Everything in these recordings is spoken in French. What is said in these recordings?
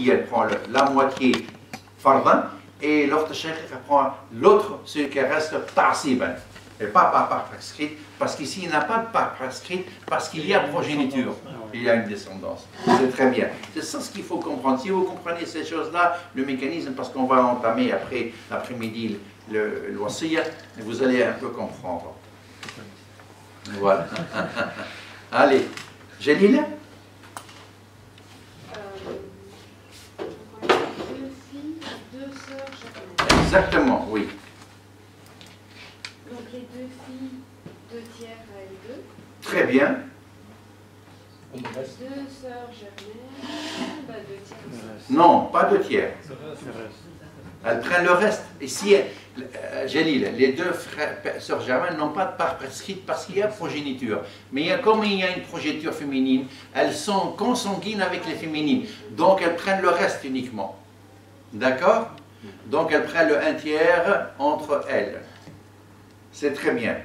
fille, elle prend la moitié fardan, et l'autre shaqiqa prend l'autre, ce qui reste ta'siban. Et pas par part prescrite, parce qu'ici il n'y a pas de part prescrite, parce qu'il y a progéniture, il y a une descendance. C'est très bien. C'est ça ce qu'il faut comprendre. Si vous comprenez ces choses-là, le mécanisme, parce qu'on va entamer après l'après-midi le wasiya, vous allez un peu comprendre. Voilà. Allez, Jalila? Deux filles, deux sœurs germaines. Exactement, oui. Donc les deux filles, 2 tiers à elles deux. Très bien. Deux sœurs germaines, 2 tiers aussi. Non, pas 2 tiers. Elles prennent le reste. Ici, Jalil, les deux sœurs germaines n'ont pas de part prescrite parce qu'il y a progéniture. Mais comme il y a une progéniture féminine, elles sont consanguines avec les féminines. Donc elles prennent le reste uniquement. D'accord? Donc elles prennent le 1 tiers entre elles. C'est très bien.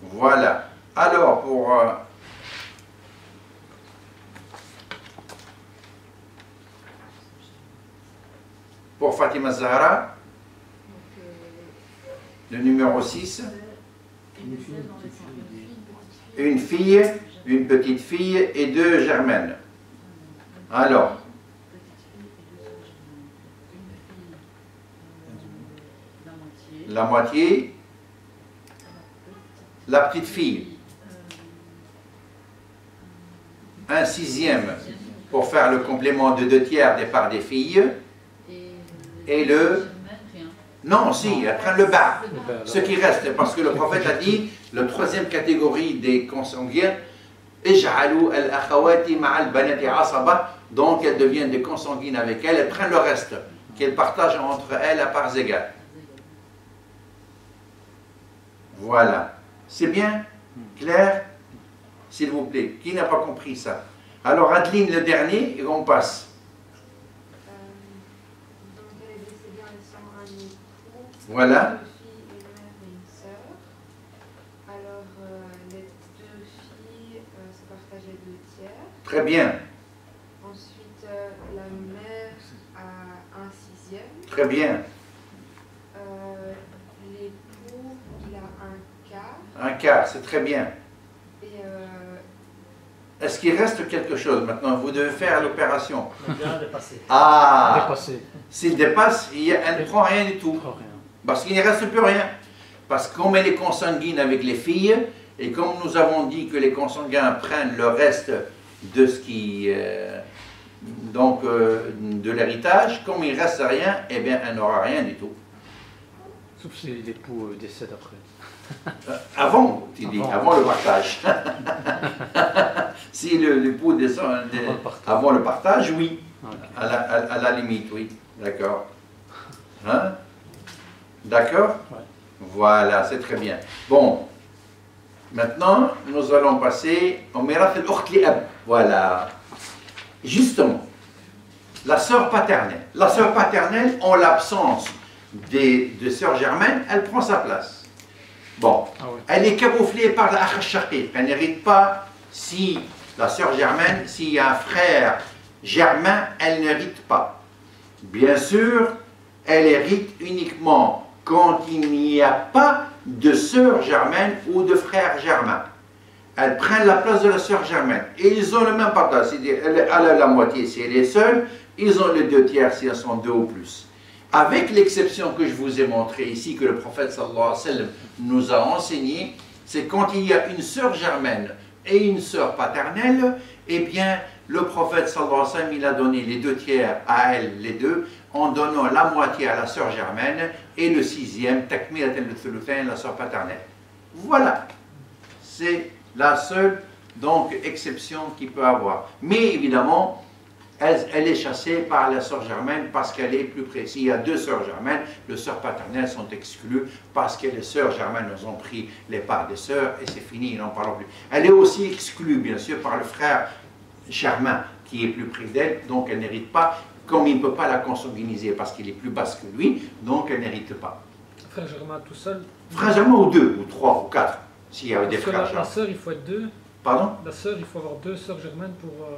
Voilà. Alors, pour Fatima Zahra, le numéro 6, une fille, une petite fille et 2 germaines. Alors, la moitié, la petite fille, 1/6 pour faire le complément de 2 tiers des parts des filles, et le... Non, si, elles prennent le bas, ce qui reste, parce que le prophète a dit, la 3e catégorie des consanguins, Ij'alou al-akhawati ma'al banati asaba, donc elles deviennent des consanguines avec elles, elles prennent le reste, qu'elles partagent entre elles à parts égales. Voilà. C'est bien? Clair? S'il vous plaît. Qui n'a pas compris ça? Alors, Adeline, le dernier, et on passe. Donc elle est décédée en laissant un époux, Voilà. 2 filles, une mère et une sœur. Alors les 2 filles se partageaient 2 tiers. Très bien. Ensuite la mère a 1/6. Très bien. L'époux, il a 1/4. 1/4, c'est très bien. Et Est-ce qu'il reste quelque chose maintenant? Vous devez faire l'opération. Bien dépassé. Ah, Dépassé. s'il dépasse, elle ne prend rien du tout. Oh, rien. Parce qu'il ne reste plus rien. Parce que comme elle est consanguine avec les filles, et comme nous avons dit que les consanguins prennent le reste de ce qui... de l'héritage, comme il ne reste rien, eh bien, elle n'aura rien du tout. Sauf si l'époux décède après. Avant, tu dis, Avant. avant le partage. Si l'époux descend avant le partage, oui. Okay. À la limite, oui. D'accord. Hein? D'accord? Ouais. Voilà, c'est très bien. Bon. Maintenant, nous allons passer au mirath al-ukht li-ab. Voilà. Justement, la sœur paternelle. La sœur paternelle, en l'absence de sœur germaine, elle prend sa place. Bon, Ah ouais. elle est camouflée par la akh shaqiq. Elle n'hérite pas si la sœur germaine, s'il y a un frère germain, elle n'hérite pas. Bien sûr, elle hérite uniquement quand il n'y a pas de sœur germaine ou de frère germain. Elle prend la place de la sœur germaine. Et ils ont le même partage, c'est-à-dire elle a la moitié si elle est seule, ils ont les 2 tiers si elles sont 2 ou plus. Avec l'exception que je vous ai montrée ici, que le prophète sallallahu alayhi wa sallam nous a enseigné, c'est quand il y a une sœur germaine et une sœur paternelle, eh bien, le prophète sallallahu alayhi wa sallam, il a donné les 2 tiers à elles, les deux, en donnant la moitié à la sœur germaine et le 6e, takmilat al-thuluthayn, la sœur paternelle. Voilà. C'est la seule, donc, exception qu'il peut avoir. Mais, évidemment, elle est chassée par la sœur germaine parce qu'elle est plus précise. Il y a 2 sœurs germaines, les sœurs paternelles sont exclues parce que les sœurs germaines ont pris les parts des sœurs et c'est fini, ils n'en parlent plus. Elle est aussi exclue, bien sûr, par le frère germain qui est plus près d'elle, donc elle n'hérite pas, comme il ne peut pas la consanguiniser parce qu'il est plus basse que lui, donc elle n'hérite pas. Frère germain tout seul. Frère germain ou 2, ou 3, ou 4, s'il y a des Parce que frères la germains. sœur, il faut être 2. Pardon? La sœur, il faut avoir 2 sœurs germaines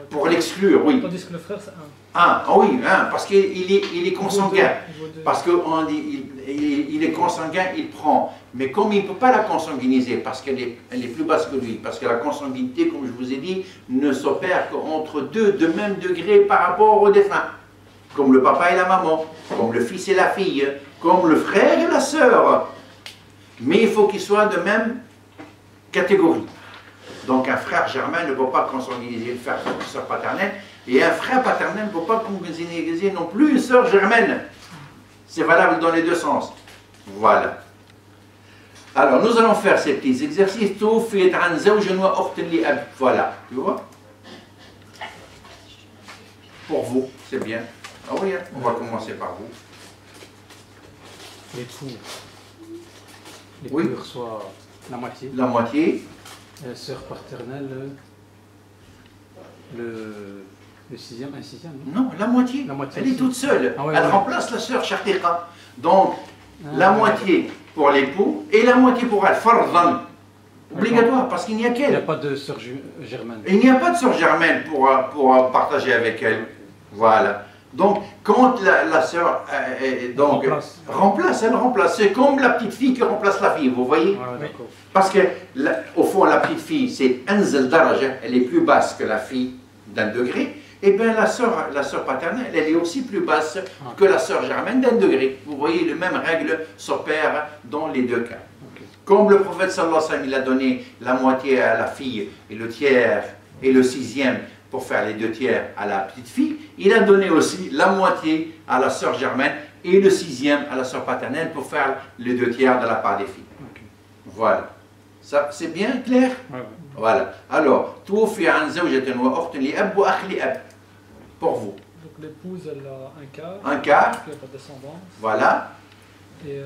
Pour l'exclure, oui. Tandis que le frère, c'est 1. Ah, oui, hein, parce qu'il est consanguin. Il vaut 2. Parce qu'on dit il est consanguin, il prend. Mais comme il ne peut pas la consanguiniser, parce qu'elle est plus basse que lui, parce que la consanguinité, comme je vous ai dit, ne s'opère qu'entre deux de même degré par rapport au défunt. Comme le papa et la maman, comme le fils et la fille, comme le frère et la sœur. Mais il faut qu'ils soient de même catégorie. Donc un frère germain ne peut pas consanguiniser une sœur paternelle, et un frère paternel ne peut pas consanguiniser non plus une sœur germaine. C'est valable dans les deux sens. Voilà. Alors nous allons faire ces petits exercices. Voilà, tu vois? Pour vous, c'est bien. Ah oui, on va commencer par vous. L'époux. Oui. Il reçoit la moitié. La moitié. La sœur paternelle, le sixième, un sixième. Non, la moitié. La moitié Elle est aussi. toute seule. Ah ouais, Elle ouais. remplace la sœur shaqiqa. Donc, la ouais. moitié pour l'époux et la moitié pour elle. Fardan. Obligatoire, parce qu'il n'y a Il n'y a qu'elle. pas de sœur germaine. Il n'y a pas de sœur germaine pour partager avec elle. Voilà. Donc, quand la sœur donc, elle remplace. C'est comme la petite fille qui remplace la fille, vous voyez? Ah, d'accord. Parce que, au fond, la petite fille, c'est Anzel Daraja, elle est plus basse que la fille d'un degré. Et bien, la sœur paternelle, elle est aussi plus basse que la sœur germaine d'un degré. Vous voyez, les mêmes règles s'opèrent dans les deux cas. Okay. Comme le prophète sallallahu alayhi wa sallam, il a donné la moitié à la fille et le tiers et le sixième pour faire les 2 tiers à la petite fille, il a donné aussi la moitié à la sœur germaine et le sixième à la sœur paternelle pour faire les 2 tiers de la part des filles. Okay. Voilà. Ça, c'est bien clair? Ouais, ouais. Voilà. Alors, توفي عن زوجة وأخت لأب وأخ لأب. Pour vous. Donc l'épouse, elle a un quart. Un quart. Parce qu'il n'y a pas de descendance. Voilà. Et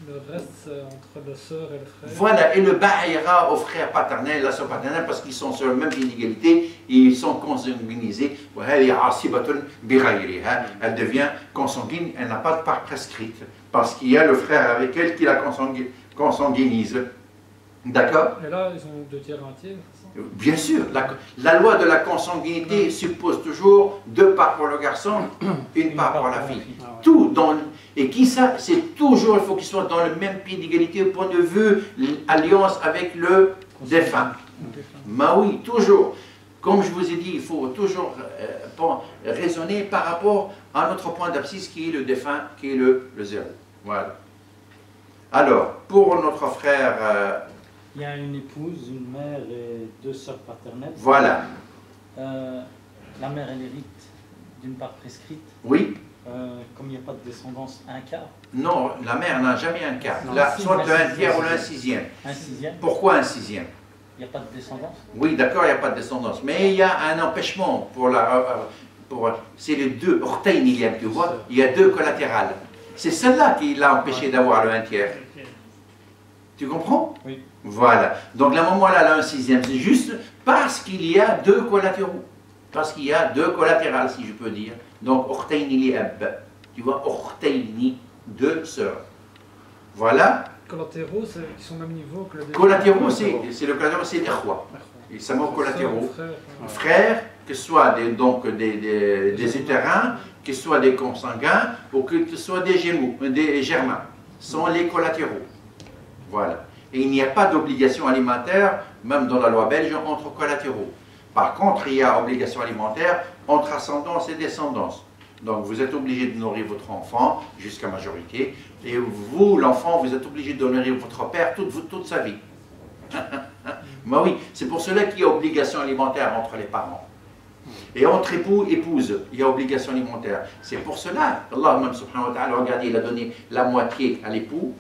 le reste, c'est entre la sœur et le frère. Voilà. Et le bas ira au frère paternel, la sœur paternelle, parce qu'ils sont sur le même pied d'égalité et ils sont consanguinisés. Elle devient consanguine, elle n'a pas de part prescrite, parce qu'il y a le frère avec elle qui la consanguinise. D'accord? Et là, ils ont 2 tiers et 1 tiers, c'est ça? Bien sûr, la loi de la consanguinité suppose toujours 2 parts pour le garçon, une part pour la fille. Ah, ouais. Tout dans et qui ça, c'est toujours, il faut qu'ils soient dans le même pied d'égalité au point de vue alliance avec le défunt. Mais oui, toujours. Comme je vous ai dit, il faut toujours raisonner par rapport à notre point d'abscisse qui est le défunt, qui est le zéro. Voilà. Alors, pour notre frère... il y a une épouse, une mère et 2 sœurs paternelles. Voilà. La mère, elle hérite d'une part prescrite. Oui. Comme il n'y a pas de descendance, un quart. Non, la mère n'a jamais un quart. Non, Là, si, soit un un tiers ou sixième. un sixième. Un sixième. Pourquoi un sixième? Il n'y a pas de descendance. Oui, d'accord, il n'y a pas de descendance. Mais il y a un empêchement pour la... c'est les 2. Ortein, tu vois, il y a 2 collatérales. C'est celle-là qui l'a empêché d'avoir le 1 tiers. Tu comprends? Oui. Voilà. Donc la maman, là, elle a un sixième. C'est juste parce qu'il y a 2 collatéraux. Parce qu'il y a 2 collatérales, si je peux dire. Donc, Orteini li ab. Tu vois, Orteini, 2 sœurs. Voilà. Collatéraux, qui sont au même niveau que le défunt. Collatéraux, c'est le collatéraux, c'est l'Ikhwa. Ils sont collatéraux. Frères, que ce soit des utérins, que ce soit des consanguins, ou que ce soit des germains, sont les collatéraux. Voilà. Et il n'y a pas d'obligation alimentaire, même dans la loi belge, entre collatéraux. Par contre, il y a obligation alimentaire entre ascendance et descendance. Donc, vous êtes obligé de nourrir votre enfant jusqu'à majorité, et vous, l'enfant, vous êtes obligé de nourrir votre père toute sa vie. Mais oui, c'est pour cela qu'il y a obligation alimentaire entre les parents. Et entre époux et épouse, il y a obligation alimentaire. C'est pour cela, Allah même subhanahu wa ta'ala, regardez, il a donné la moitié à l'époux,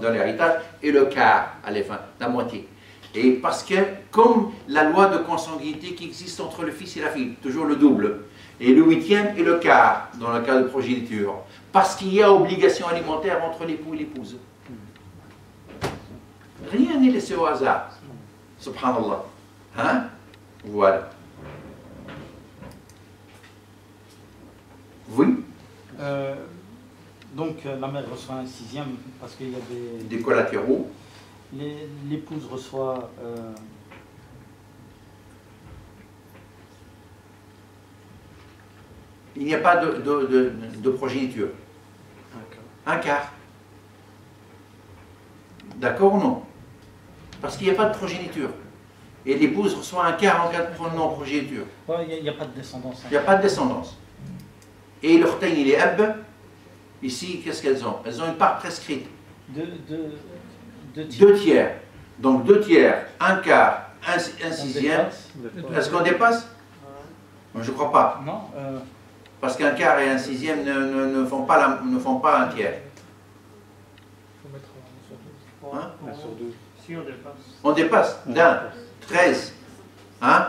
dans l'héritage, et le quart à l'enfant, la moitié. Et parce que, comme la loi de consanguinité qui existe entre le fils et la fille, toujours le double, et le 8e et le quart, dans le cas de progéniture, parce qu'il y a obligation alimentaire entre l'époux et l'épouse. Rien n'est laissé au hasard. Subhanallah. Hein? Voilà. Oui? Donc la mère reçoit un sixième parce qu'il y a Des collatéraux. L'épouse reçoit il n'y a pas de progéniture. Un quart. D'accord ou non? Parce qu'il n'y a pas de progéniture. Et l'épouse reçoit un quart en cas de non-progéniture. Il n'y a pas de descendance. Il n'y a pas de descendance. Et le khtayn, il est ab. Ici, qu'est-ce qu'elles ont? Elles ont une part prescrite. Deux tiers. 2 tiers. Donc 2 tiers, un quart, un sixième. Est-ce qu'on dépasse? Moi, je ne crois pas. Non. Parce qu'un quart et un sixième ne font pas un tiers. Il faut mettre sur 12. Hein? Sur 12. Si on dépasse. On dépasse d'un 13. Hein?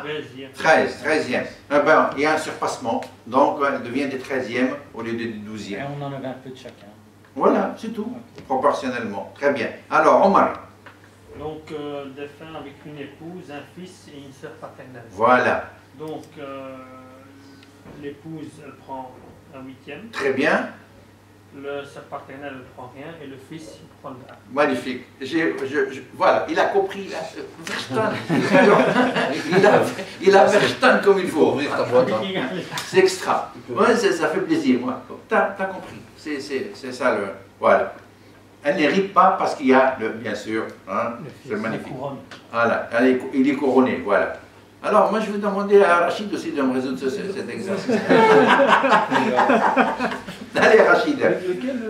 13, 13e. Eh ben, il y a un surpassement, donc elle devient des 13e au lieu des 12e. Et on enlève un peu de chacun. Voilà, c'est tout, proportionnellement. Très bien. Alors, Omar. Donc, défunt avec une épouse, un fils et une sœur paternelle. Voilà, Donc, l'épouse, elle prend un huitième. très bien, Le sœur paternelle, elle prend rien. Et le fils, il prend le quart. magnifique. Voilà, il a compris, là. Verstanden. Il a verstanden comme il faut. C'est extra. Ouais, ça fait plaisir, moi. T'as compris. C'est ça le. Voilà. Elle n'hérite pas parce qu'il y a, bien sûr, hein, c'est magnifique. Voilà, il est couronné, voilà. Alors, moi, je vais demander à Rachid aussi de me résoudre cet exercice. Allez, Rachid. Lequel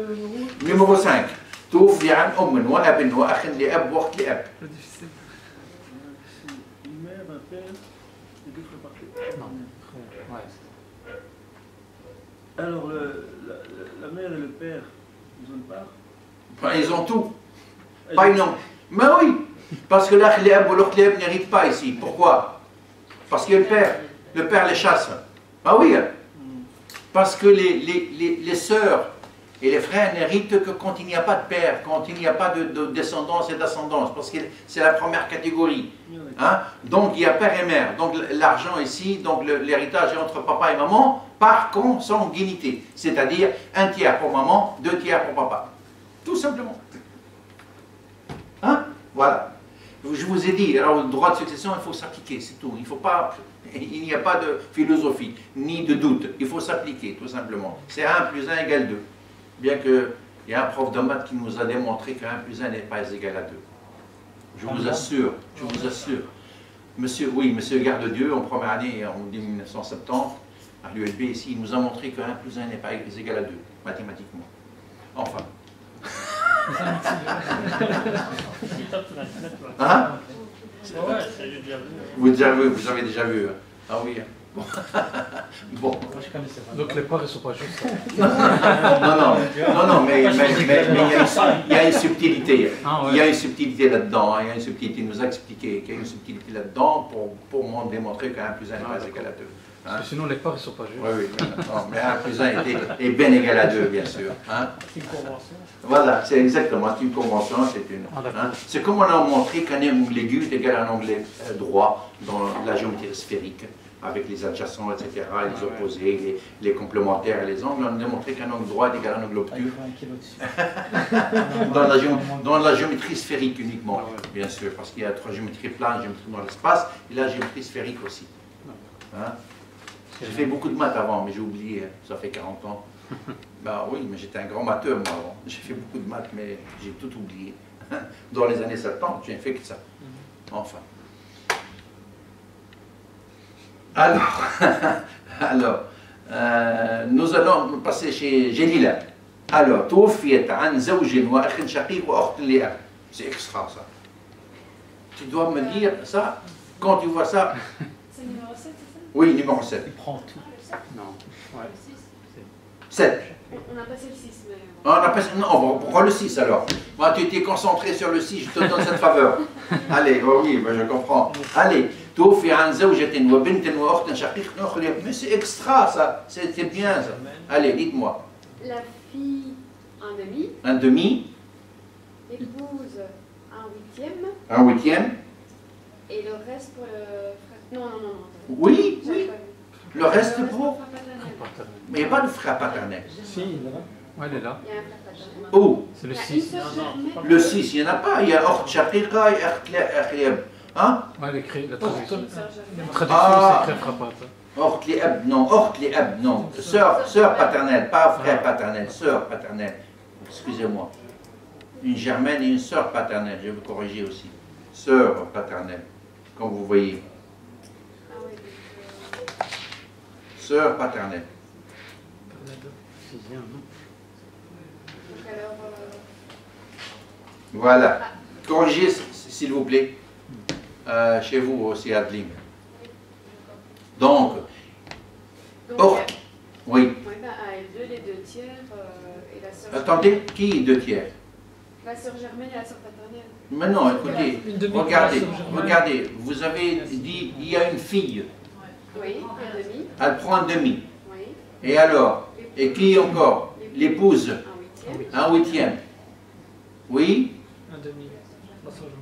Numéro 5. توفي عن أم وأب وأخ لأب وأخت لأب. Le difficile. Une mère, un père, et deux frères parfaits. Non. Ouais. Alors, la mère et le père, ils ont une part. Enfin, ils ont tout. Pas une non. Mais oui, parce que l'akh li'ab ou l'ukht li'ab n'héritent pas ici. Pourquoi? Parce que le père les chasse. Ah oui, parce que les sœurs et les frères n'héritent que quand il n'y a pas de père, quand il n'y a pas de descendance et d'ascendance, parce que c'est la première catégorie. Hein? Donc il y a père et mère. Donc l'argent ici, donc l'héritage est entre papa et maman par consanguinité. C'est-à-dire un tiers pour maman, 2 tiers pour papa. Tout simplement. Hein? Voilà. Je vous ai dit, alors le droit de succession, il faut s'appliquer, c'est tout. Il n'y a pas de philosophie, ni de doute. Il faut s'appliquer, tout simplement. C'est 1 plus 1 égale 2. Bien qu'il y a un prof de maths qui nous a démontré que 1 plus 1 n'est pas égal à 2. Je vous assure, je vous assure. Monsieur Garde-Dieu, en première année, en 1970, à l'ULB ici, il nous a montré que 1 plus 1 n'est pas égal à 2, mathématiquement. Enfin. Hein? Ouais, j'ai déjà vu. Vous avez déjà vu. Ah oui. Bon. Moi, je connaissais pas. Donc les parts, ils ne sont pas justes. Non, mais il y a une subtilité. Ah, ouais. Il y a une subtilité là-dedans. Il y a une subtilité. Il nous a expliqué qu'il y a une subtilité là-dedans pour démontrer qu'un plus 1 n'est pas égal à 2. Parce que sinon, les parts, ils ne sont pas justes. Oui, non, mais 1 plus 1 est bien égal à 2, bien sûr. Hein? C'est une convention. Voilà, c'est exactement, c'est une convention, c'est comme on a montré qu'un angle aigu est égal à un angle droit dans la géométrie sphérique, avec les adjacents, etc., les opposés, les complémentaires et les angles. On a démontré qu'un angle droit est égal à un angle obtus dans la géométrie sphérique uniquement, bien sûr, parce qu'il y a 3 géométries planes, géométrie dans l'espace, et la géométrie sphérique aussi. Hein? J'ai fait beaucoup de maths avant, mais j'ai oublié, ça fait 40 ans. Ben oui, mais j'étais un grand matheux, moi, avant. J'ai fait beaucoup de maths, mais j'ai tout oublié. Dans les années 70, j'ai fait que ça. Enfin. Alors, nous allons passer chez Jalila. Alors, توفيت عن زوج وأخ شقيق وأخت لأب. C'est extra, ça. Tu dois me dire ça, quand tu vois ça. C'est numéro 7, c'est ça? Oui, numéro 7. Il prend tout. Non. Ouais. 7. On a passé le 6, mais... Non, on prend le 6 alors. Moi, tu étais concentré sur le 6, je te donne cette faveur. Allez, oh oui, ben, je comprends. Allez, توفي عن زوجة وبنت وأخت شقيق أخت لأب. Mais c'est extra ça, c'est bien ça. Allez, dites-moi. La fille, un demi. Un demi, L'épouse, un huitième. un huitième. Et le reste pour le frère... Non. Oui, J'avais oui. pas vu. Le reste Le pour. frère paternel. Mais il n'y a pas de frère paternel. Si, il est là. Ouais, elle est là. Il y a un frère paternel. Oh, C'est le Il y a 6. une sœur Non, germaine. le 6, il n'y en a pas. Il y a Okht Shaqiqa et Akh Liab. Hein? Ouais, la Il y traduction. a une sœur germaine. La traduction, Ah. c'est crève frappate. Orte li ab, non. Orte li ab, non. Sœur paternelle, pas frère paternel, sœur paternelle. Excusez-moi. Une germaine et une sœur paternelle, je vais vous corriger aussi. Sœur paternelle, comme vous voyez. Ah oui, Sœur paternelle. Sixième, non? donc alors, Voilà. Corrigez, s'il vous plaît. Chez vous aussi, Adeline. Donc, Orte. Oui. moi, ben, à L2, les 2 tiers et la sœur. Attendez, qui est 2 tiers? La sœur germaine et la sœur paternelle. Mais non, écoutez, Une demi regardez, pour la sœur germaine. regardez, vous avez dit, il y a une fille, Oui, un demi. elle prend un demi. Oui. Et alors? Et qui encore? L'épouse, Un huitième. un huitième. Oui? Un demi. La sœur germaine.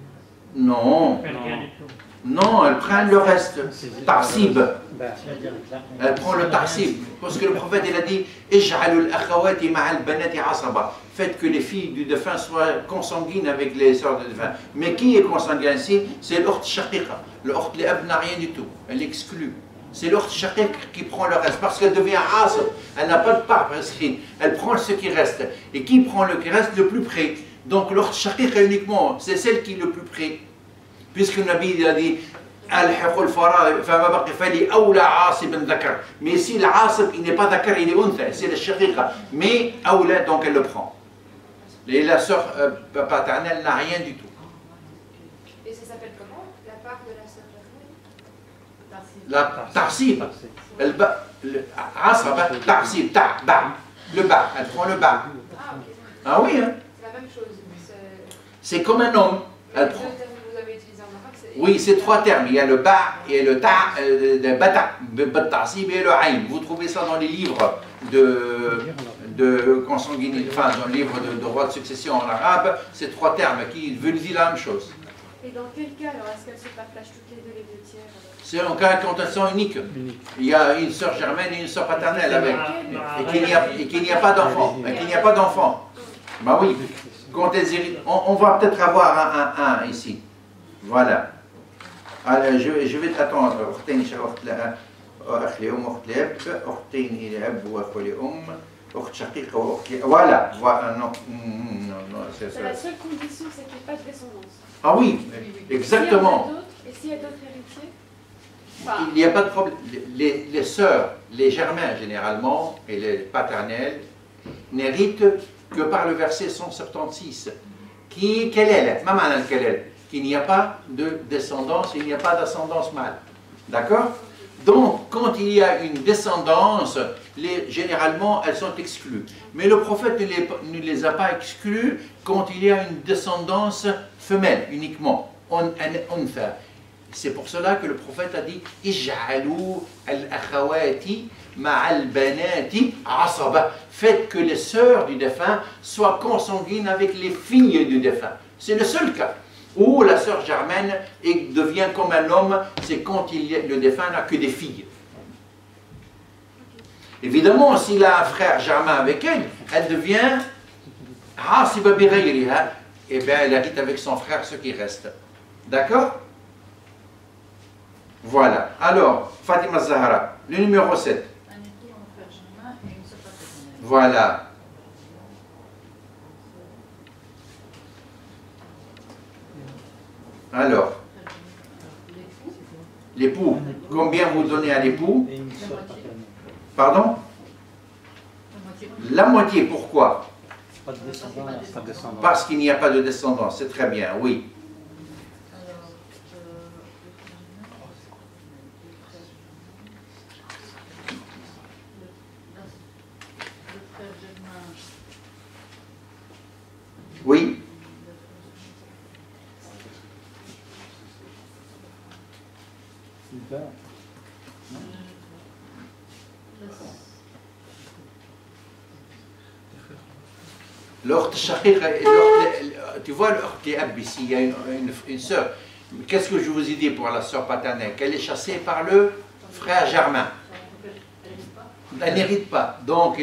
Non, Elle rien du tout. non, elle prend le reste. Tarsib. C'est-à-dire que là, Elle prend le tarsib. Parce que le prophète, il a dit Ij'alul akhawati ma'al banati asaba. Faites que les filles du défunt soient consanguines avec les sœurs du défunt. Mais qui est consanguin ici? C'est l'Ort Shaqiqa. Le Ort Li'ab n'a rien du tout. Elle exclut. C'est l'Ort Shaqiq qui prend le reste. Parce qu'elle devient asab. Elle n'a pas de part prescrite. Elle prend ce qui reste. Et qui prend le qui reste le plus près? Donc l'Ort Shaqiqa uniquement, c'est celle qui est le plus près. Puisque le Nabi il a dit mais ici l'asib il n'est pas dakar, il est untha, c'est le shaqiqa, mais aoula, donc elle le prend. Et la sœur paternelle n'a rien du tout. Et ça s'appelle comment? La part de la sœur germaine? La tarsib, Tarsib. elle bat le asaba, tarsib, ta, ba, le bas, elle prend le bas. Ah, ok. Ah oui, hein? C'est la même chose. C'est comme un homme, elle Les prend. deux termes que vous avez utilisés en arabe, c'est. Oui, c'est 3 termes. Il y a le ba et le ta, le bata, le tarsib et le aïn. Vous trouvez ça dans les livres de consanguinité, enfin dans le livre de droit de succession en arabe, c'est 3 termes qui veulent dire la même chose. Et dans quel cas, alors, est-ce qu'elles se partagent toutes les deux les 2 tiers alors? C'est un cas quand elles sont uniques. Unique. Il y a une sœur germaine et une sœur paternelle avec. Et qu'il n'y a pas d'enfant. Et qu'il n'y a pas d'enfant. Ben oui. Quand elles héritent, on va peut-être avoir un ici. Voilà. Alors, je vais attendre. أختين أخت أخ لأم أخت لأب أختين إلى أب وأخو لأم أخت شقيقة وأخت voilà. Non, c'est ça. La seule condition, c'est qu'il n'y ait pas de descendance. Ah oui, exactement. Et s'il y a d'autres héritiers? Enfin, Il n'y a pas de problème. Les sœurs, les germains généralement, et les paternels, n'héritent que par le verset 176. Quelle est la maman quelle est? Qu'il n'y a pas de descendance, il n'y a pas d'ascendance mâle. D'accord? Donc, quand il y a une descendance, généralement, elles sont exclues. Mais le prophète ne les a pas exclues quand il y a une descendance femelle uniquement. C'est pour cela que le prophète a dit « Ij'alou al-akhawati ma'al banati asaba » Faites que les sœurs du défunt soient consanguines avec les filles du défunt. C'est le seul cas où la sœur germaine devient comme un homme, c'est quand le défunt n'a que des filles. Évidemment, s'il a un frère germain avec elle, elle devient asiba bi ghayriha, et bien elle hérite avec son frère ce qui reste. D'accord? Voilà. Alors, Fatima Zahra, le numéro 7. Un époux, un frère germain et une sœur paternelle. Voilà. Alors, l'époux, combien vous donnez à l'époux? Et une sœur paternelle. Pardon? La moitié. La moitié, pourquoi? Pas de descendance. Pas de descendance. Parce qu'il n'y a pas de descendance, c'est très bien, oui. Alors, le frère germain, Oui, Super. l'orte shaqiqa, tu vois l'orte li'ab ici, il y a une sœur. Qu'est-ce que je vous ai dit pour la sœur paternelle? Qu'elle est chassée par le frère germain. Elle n'hérite pas. Donc,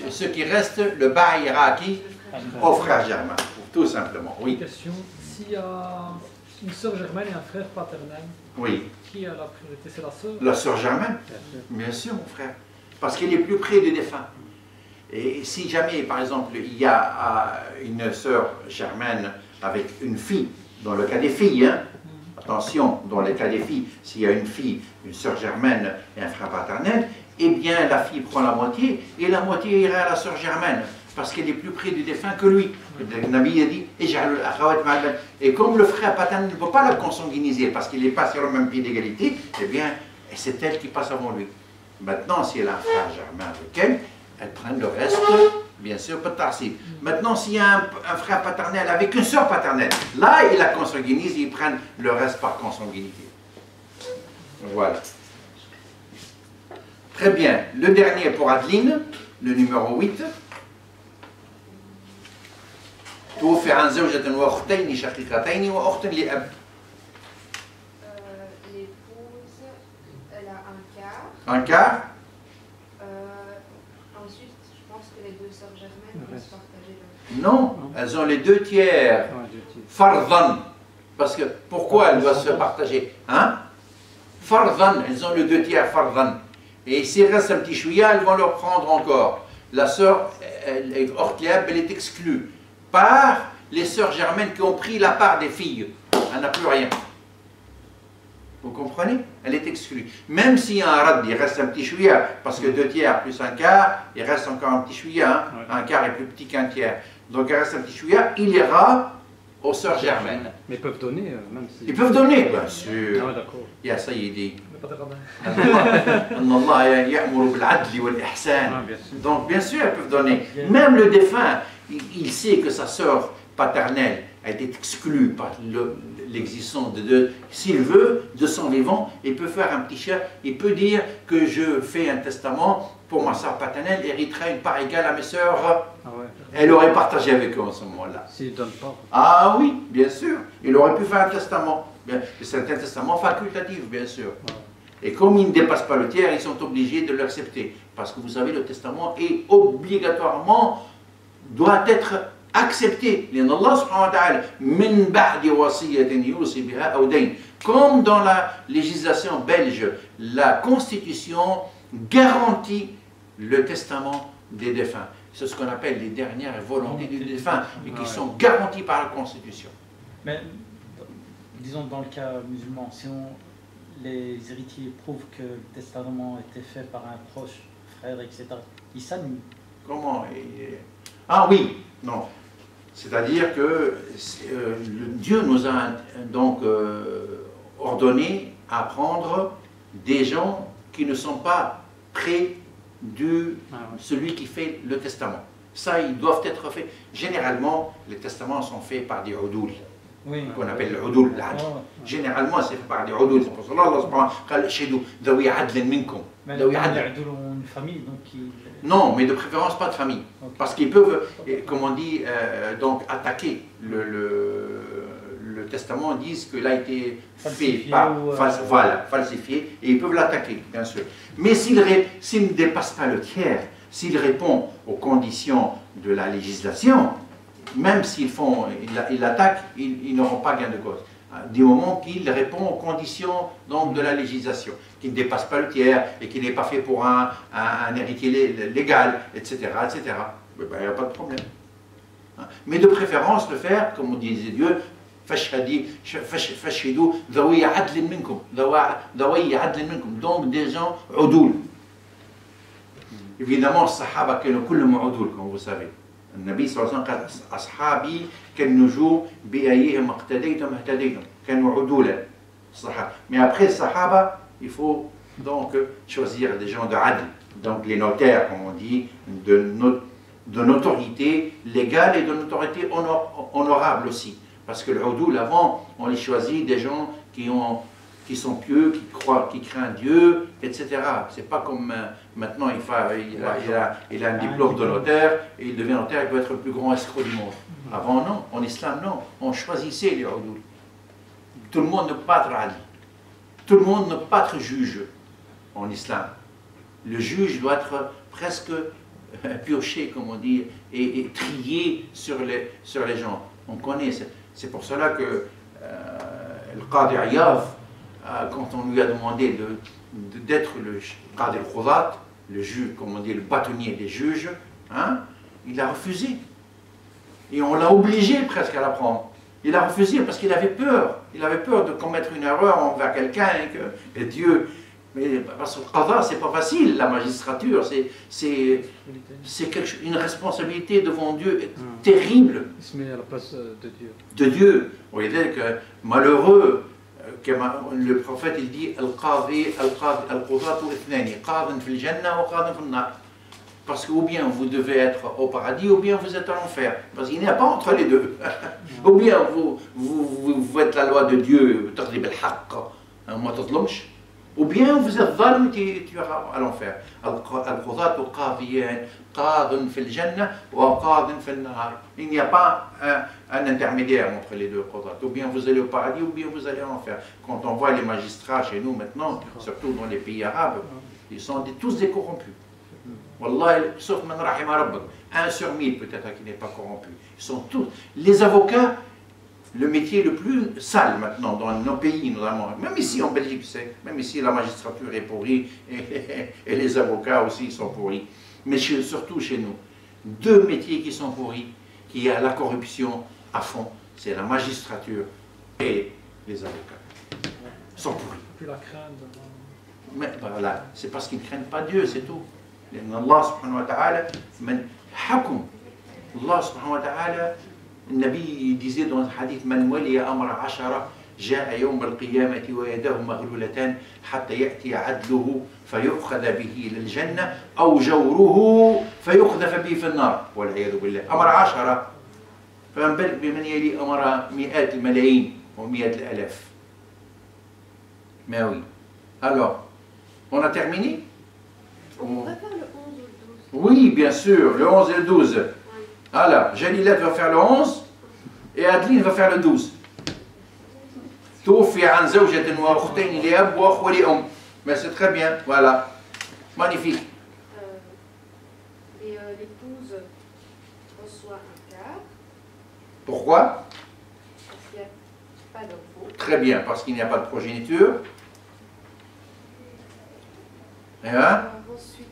ce qui reste, le bas ira à qui? Au frère germain, tout simplement. Oui. Question, s'il y a une sœur germaine et un frère paternel. Oui. Qui a la priorité? C'est la sœur? La sœur germaine, bien sûr, mon frère. Parce qu'elle est plus près du défunt. Et si jamais, par exemple, il y a une sœur germaine avec une fille, dans le cas des filles, hein, attention, dans le cas des filles, s'il y a une fille, une sœur germaine et un frère paternel, eh bien la fille prend la moitié et la moitié ira à la sœur germaine parce qu'elle est plus près du défunt que lui. Le Nabi a dit et comme le frère paternel ne peut pas la consanguiniser parce qu'il n'est pas sur le même pied d'égalité, eh bien c'est elle qui passe avant lui. Maintenant, si elle a un frère germain avec elle, elle prend le reste, bien sûr, pas de tarsif. Maintenant, s'il y a un frère paternel avec une sœur paternelle, là, il la consanguinise, ils prennent le reste par consanguinité. Voilà. Très bien. Le dernier pour Adeline, le numéro 8. توفي عن زوجة وأختين شقيقتين وأخت لأب. L'épouse, elle a un quart. Un quart. Ensuite, je pense que les deux sœurs germaines vont se partager le... Non, elles ont les 2 tiers. Fardan. Parce que, pourquoi elles doivent se partager? Hein? Fardan, elles ont le 2 tiers fardan. Et s'il reste un petit chouïa, elles vont leur prendre encore. La sœur, elle est exclue par les sœurs germaines qui ont pris la part des filles. Elle n'a plus rien. Vous comprenez? Elle est exclue. Même s'il y a un rad, il reste un petit chouïa, parce que 2 tiers plus un quart, il reste encore un petit chouïa. Hein? Un quart est plus petit qu'un tiers. Donc il reste un petit chouïa, il ira aux sœurs germaines. Mais ils peuvent donner, même si... Ils peuvent donner, bien sûr. Ah, d'accord. Ya Sayyidi. Mais pas de rabbin. Allah ya'muru bil-'adli wal-ihsan. Ah, bien sûr. Donc bien sûr, elles peuvent donner. Même le défunt, il sait que sa sœur paternelle a été exclue par l'existence de deux. S'il veut, de son vivant, il peut faire un petit chèque, il peut dire que je fais un testament pour ma sœur paternelle, héritera une part égale à mes sœurs. Ah ouais. Elle aurait partagé avec eux en ce moment-là. S'ils ne donnent pas. Ah oui, bien sûr. Il aurait pu faire un testament. C'est un testament facultatif, bien sûr. Ouais. Et comme il ne dépasse pas le tiers, ils sont obligés de l'accepter. Parce que vous savez, le testament est obligatoirement, doit être accepté. Comme dans la législation belge, la Constitution garantit le testament des défunts. C'est ce qu'on appelle les dernières volontés du défunt, et qui sont garanties par la Constitution. Mais disons dans le cas musulman, si les héritiers prouvent que le testament a été fait par un proche, frère, etc., ils s'annulent. Comment? Ah oui, non. C'est-à-dire que Dieu nous a donc ordonné à prendre des gens qui ne sont pas près de celui qui fait le testament. Ça, ils doivent être faits. Généralement, les testaments sont faits par des udul, qu'on appelle le udul. Généralement, c'est fait par des udul. C'est pour cela Allah subhanahu wa ta'ala dit dawi adlin minkum. Mais les udul ont une famille, donc ils... Non, mais de préférence pas de famille. Okay. Parce qu'ils peuvent, comme on dit, donc attaquer le testament, disent qu'il a été fait par, falsifié, et ils peuvent l'attaquer, bien sûr. Mais s'il ne dépasse pas le tiers, s'il répond aux conditions de la législation, même s'ils l'attaquent, ils n'auront pas gain de cause. Du moment qu'il répond aux conditions donc, de la législation, qu'il ne dépasse pas le tiers et qu'il n'est pas fait pour un héritier légal, etc., etc., il n'y a pas de problème. Mais de préférence le faire, comme on disait Dieu, donc des gens udul. Évidemment, Sahaba كانوا كلهم udul, comme vous savez. النبي صلى الله عليه وسلم قال أصحابي كالنجوم بأيهم اقتديتم اهتديتم كانوا عدولا الصحابة. Mais après Sahaba, il faut donc choisir des gens de adl, donc les notaires, comme on dit, de notoriété légale et de notoriété honorable aussi. Parce que le udul, avant, on les choisit des gens qui sont pieux, qui craignent Dieu, etc. C'est pas comme maintenant, il a un diplôme de notaire, et il devient notaire, il peut être le plus grand escroc du monde. Avant, non. En islam, non. On choisissait les udul. Tout le monde ne peut pas être ali. Tout le monde ne peut pas être juge en islam. Le juge doit être presque pioché, comme on dit, et trié sur les gens. On connaît. C'est pour cela que le Qadi Iyad, quand on lui a demandé d'être le Qadi al-Qudat, le juge, comme on dit, le bâtonnier des juges, hein, il a refusé. Et on l'a obligé presque à l'apprendre. Il a refusé parce qu'il avait peur. Il avait peur de commettre une erreur envers quelqu'un et Dieu. Mais parce que le qada, c'est pas facile, la magistrature, c'est une responsabilité devant Dieu terrible. Il se met à la place de Dieu. De Dieu. Vous voyez que malheureux, le prophète il dit al-qadi al-qudatu ithnani, qadin fil jannah wa qadin fil nar. Parce que ou bien vous devez être au paradis, ou bien vous êtes à l'enfer. Parce qu'il n'y a pas entre les deux. Ou bien vous faites la loi de Dieu, ou bien vous êtes zalim, tu iras à l'enfer. Il n'y a pas un intermédiaire entre les deux. Ou bien vous allez au paradis, ou bien vous allez à l'enfer. Quand on voit les magistrats chez nous maintenant, surtout dans les pays arabes, ils sont tous des corrompus. Wallah, sauf man rahima rabbak. 1 sur 1000 peut-être qui n'est pas corrompu. Ils sont tous. Les avocats, le métier le plus sale maintenant dans nos pays, notamment. Même ici en Belgique, même ici la magistrature est pourrie et les avocats aussi sont pourris. Mais surtout chez nous, 2 métiers qui sont pourris, qui a la corruption à fond, c'est la magistrature et les avocats. Ils sont pourris. Puis la crainte. Mais voilà, c'est parce qu'ils ne craignent pas Dieu, c'est tout. لأن الله سبحانه وتعالى من حكم الله سبحانه وتعالى النبي disait dans un hadith من ولي أمر 10 جاء يوم القيامة ويداه مغلولتان حتى يأتي عدله فيؤخذ به إلى الجنة أو جوره فيقذف به في النار والعياذ بالله. أمر 10 فمن بالك بمن يلي أمر مئات الملايين ومئات الآلاف. Mais oui. Alors, on a terminé? On va faire le 11 ou le 12. Oui, bien sûr, le 11 et le 12. Oui. Voilà, Jalilat va faire le 11 et Adeline va faire le 12. توفي عن زوجة وأختين لأب وأخوة لأم. Mais c'est très bien, voilà. Magnifique. Et l'épouse reçoit un quart. Pourquoi? Parce qu'il n'y a pas d'enfant. Très bien, parce qu'il n'y a pas de progéniture. Et ensuite,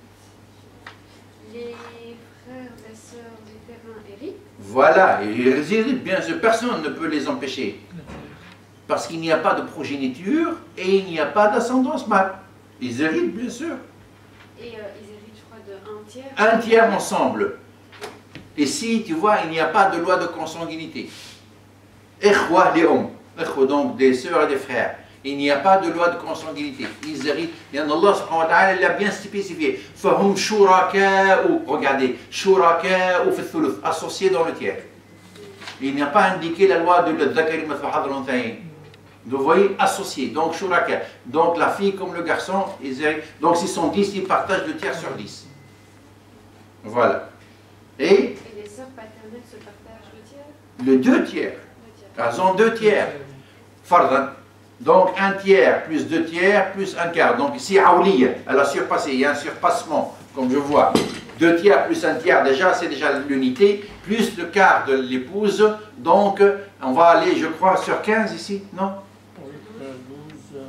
les frères et sœurs du terrain héritent. Voilà, ils héritent, bien sûr, personne ne peut les empêcher. Parce qu'il n'y a pas de progéniture et il n'y a pas d'ascendance mâle. Ils héritent, bien sûr. Et ils héritent, je crois, de 1 tiers. 1 tiers ensemble. Et si, tu vois, il n'y a pas de loi de consanguinité. Ikhwa li'um. Ikhwa, donc des sœurs et des frères. Il n'y a pas de loi de consanguinité. Ils héritent. Et Allah subhanahu wa ta'ala l'a bien spécifié. Fahum shuraka'u. Regardez. Shuraka'u fi thuluth. Associés dans le tiers. Il n'y a pas indiqué la loi de l'Dhakari mathlu hadh al-unthayayn. Vous voyez, associés. Donc shuraka. Donc la fille comme le garçon, ils héritent. Donc s'ils sont 10, ils partagent le tiers sur 10. Voilà. Et les sœurs paternelles se partagent le tiers? Le 2 tiers. Elles ont 2 tiers. Fardan. Donc 1 tiers plus 2 tiers plus 1 quart. Donc ici, Aouliya, elle a surpassé. Il y a un surpassement, comme je vois. 2 tiers plus 1 tiers, déjà, c'est déjà l'unité. Plus le quart de l'épouse. Donc, on va aller, je crois, sur 15 ici, non? 12,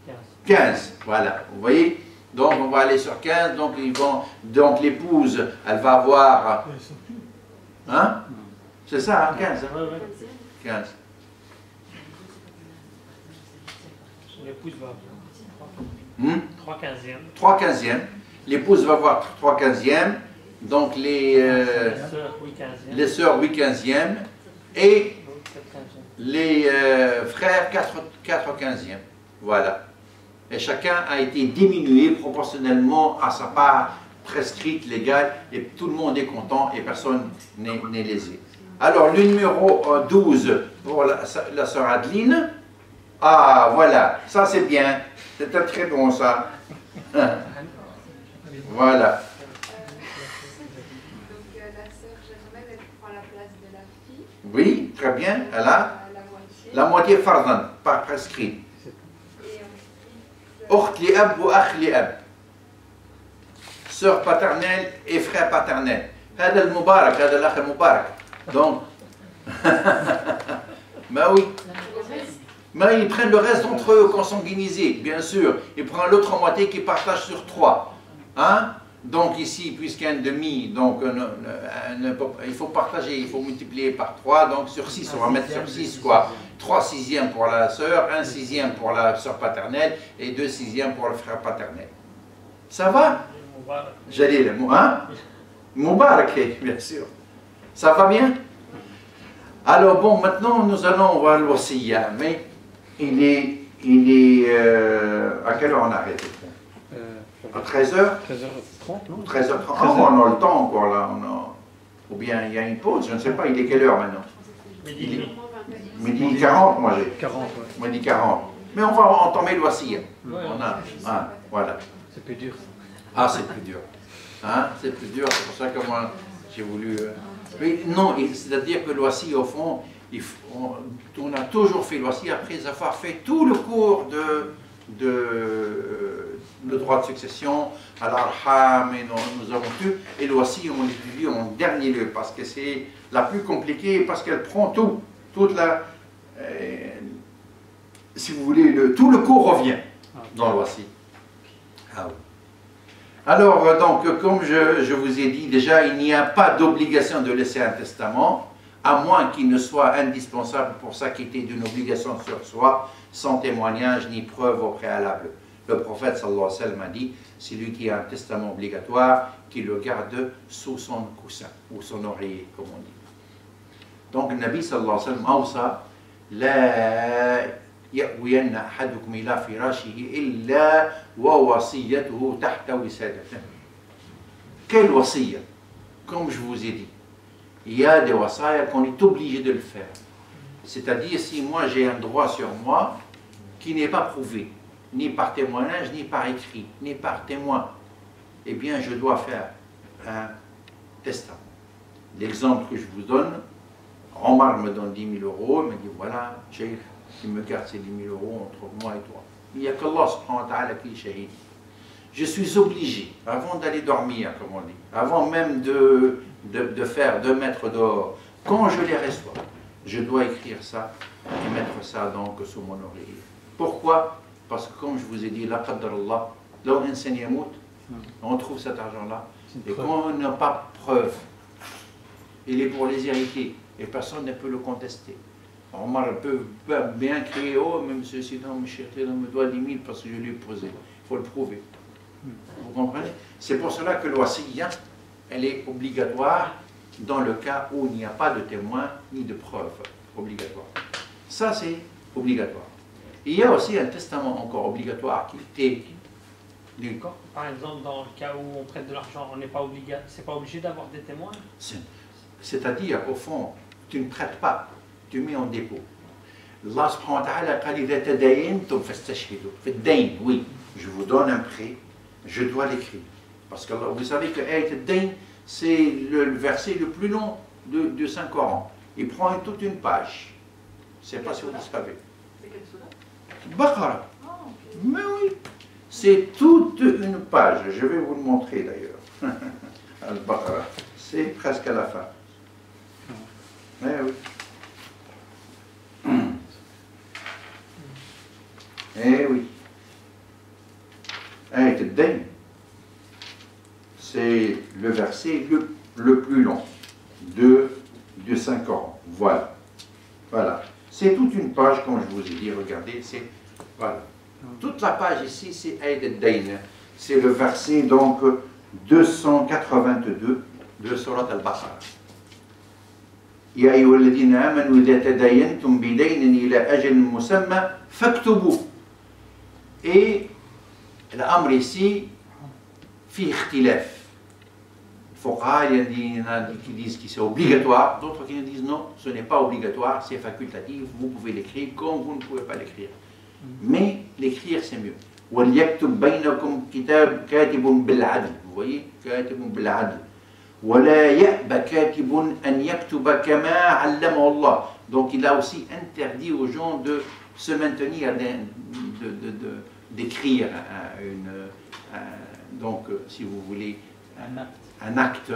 15. 15, voilà. Vous voyez? Donc, on va aller sur 15. Donc, donc l'épouse, elle va avoir... Hein? C'est ça, hein, 15. Hein? 15. L'épouse va avoir 3 quinzièmes. 3 quinzièmes. L'épouse va avoir 3 quinzièmes. Donc les sœurs 8 quinzièmes. Et les frères 4 quinzièmes. Voilà. Et chacun a été diminué proportionnellement à sa part prescrite, légale. Et tout le monde est content et personne n'est lésé. Alors le numéro 12 pour la sœur Adeline. Ah, voilà, ça c'est bien, c'était très bon ça. Voilà. Donc la sœur Germaine, elle prend la place de la fille. Oui, très bien, elle a la moitié fardan, par prescrit. Ukht li ab ou akh li ab. Sœur paternelle et frère paternel. هذا المبارك, هذا الأخ المبارك. Donc, bah oui. Mais ils prennent le reste d'entre eux consanguinisés, bien sûr. Ils prennent l'autre moitié qui partage sur 3. Hein? Donc ici, puisqu'il y a un demi, donc il faut partager, il faut multiplier par 3, donc sur 6, on va mettre sur 6 quoi. 3 sixièmes pour la sœur, 1 sixième pour la sœur paternelle et 2 sixièmes pour le frère paternel. Ça va? J'allais le mot, hein? Moubarak, bien sûr. Ça va bien? Alors bon, maintenant nous allons voir le wasiya, mais il est à quelle heure on arrête? À 13h? 13h30, non? 13h30. Oh, on a le temps encore là. Ou bien il y a une pause, je ne sais pas, il est quelle heure maintenant? Midi 40, moi j'ai. 40, ouais. Midi 40. Mais on va entamer le wasiya. Voilà. C'est plus dur. Ah, c'est plus dur. Hein? C'est plus dur, c'est pour ça que moi j'ai voulu. Oui, non, c'est-à-dire que le wasiya, au fond, on a toujours fait le wasiya après avoir fait tout le cours le droit de succession, à l'arham, et nous avons tout, et le wasiya, on l'étudie en dernier lieu, parce que c'est la plus compliquée, parce qu'elle prend toute la, si vous voulez, tout le cours revient dans le wasiya. Ah oui. Alors, donc, comme je vous ai dit déjà, il n'y a pas d'obligation de laisser un testament, à moins qu'il ne soit indispensable pour s'acquitter d'une obligation sur soi, sans témoignage ni preuve au préalable. Le prophète sallallahu alayhi wa sallam a dit, celui qui a un testament obligatoire, qu'il le garde sous son coussin, ou son oreiller, comme on dit. Donc, le Nabi sallallahu alayhi wa sallam a la يأوين أحدكم إلى فراشه إلا ووصيته تحت وسادته. Quelle wasiya? Comme je vous ai dit, il y a des wasayas qu'on est obligé de le faire. C'est-à-dire, si moi j'ai un droit sur moi qui n'est pas prouvé, ni par témoignage, ni par écrit, ni par témoin, eh bien je dois faire un testament. L'exemple que je vous donne, Omar me donne 10 000 euros, il me dit voilà, Cheikh, il me garde ces 10 000 euros entre moi et toi. Il n'y a qu'Allah subhanahu wa ta'ala qui est shahid. Je suis obligé, avant d'aller dormir, comme on dit, avant même de mettre dehors, quand je les reçois, je dois écrire ça et mettre ça donc sous mon oreiller. Pourquoi? Parce que comme je vous ai dit, la qadarallah, là où on trouve cet argent-là, et quand on n'a pas preuve, il est pour les héritiers, et personne ne peut le contester. Omar peut bien crier, oh, mais monsieur Sidan, me doit 10 000 parce que je lui ai posé. Il faut le prouver. Vous comprenez? C'est pour cela que la wasiya, elle est obligatoire dans le cas où il n'y a pas de témoin ni de preuve obligatoire. Ça, c'est obligatoire. Il y a aussi un testament encore obligatoire qui est... Par exemple, dans le cas où on prête de l'argent, on n'est pas obligé, c'est pas obligé d'avoir des témoins? C'est-à-dire, au fond, tu ne prêtes pas. Tu mets en dépôt. Allah subhanahu wa ta'ala قال إذا تداينتم فاستشهدوا. في الدين, oui, je vous donne un prêt, je dois l'écrire. Parce que vous savez que Ayat al-Dayn, c'est le verset le plus long du Saint-Coran. Il prend toute une page. Je ne sais pas si vous le savez. C'est quelle sourate? Baqara. Ah, ok. Mais oui, c'est toute une page. Je vais vous le montrer d'ailleurs. Al-Baqara, c'est presque à la fin. Mais oui. Eh oui. Ayat al-Dayn, c'est le verset le plus long de Saint-Coran. Voilà. Voilà. C'est toute une page, comme je vous ai dit, regardez, c'est... Voilà. Toute la page ici, c'est Ayat al-Dayn. C'est le verset, donc, 282 de Surat al-Baqarah. يا أيها الذين آمنوا إذا تداينتم بدين إلى أجل مسمى فاكتبوه. Et l'amr ici, في اختلاف. Il y en a qui disent que c'est obligatoire, d'autres qui disent non, ce n'est pas obligatoire, c'est facultatif, vous pouvez l'écrire comme vous ne pouvez pas l'écrire. Mais l'écrire c'est mieux. وَلْيَكْتُبْ بَيْنَكُمْ كَاتِبٌ بِالْعَدْلِ. Vous voyez, كَاتِبٌ بِالْعَدْلِ. وَلَا يَأْبَ كَاتِبٌ أَنْ يَكْتُبَ كَمَا عَلَّمَهُ اللَّهُ. Donc il a aussi interdit aux gens de se maintenir, d'écrire donc si vous voulez, un acte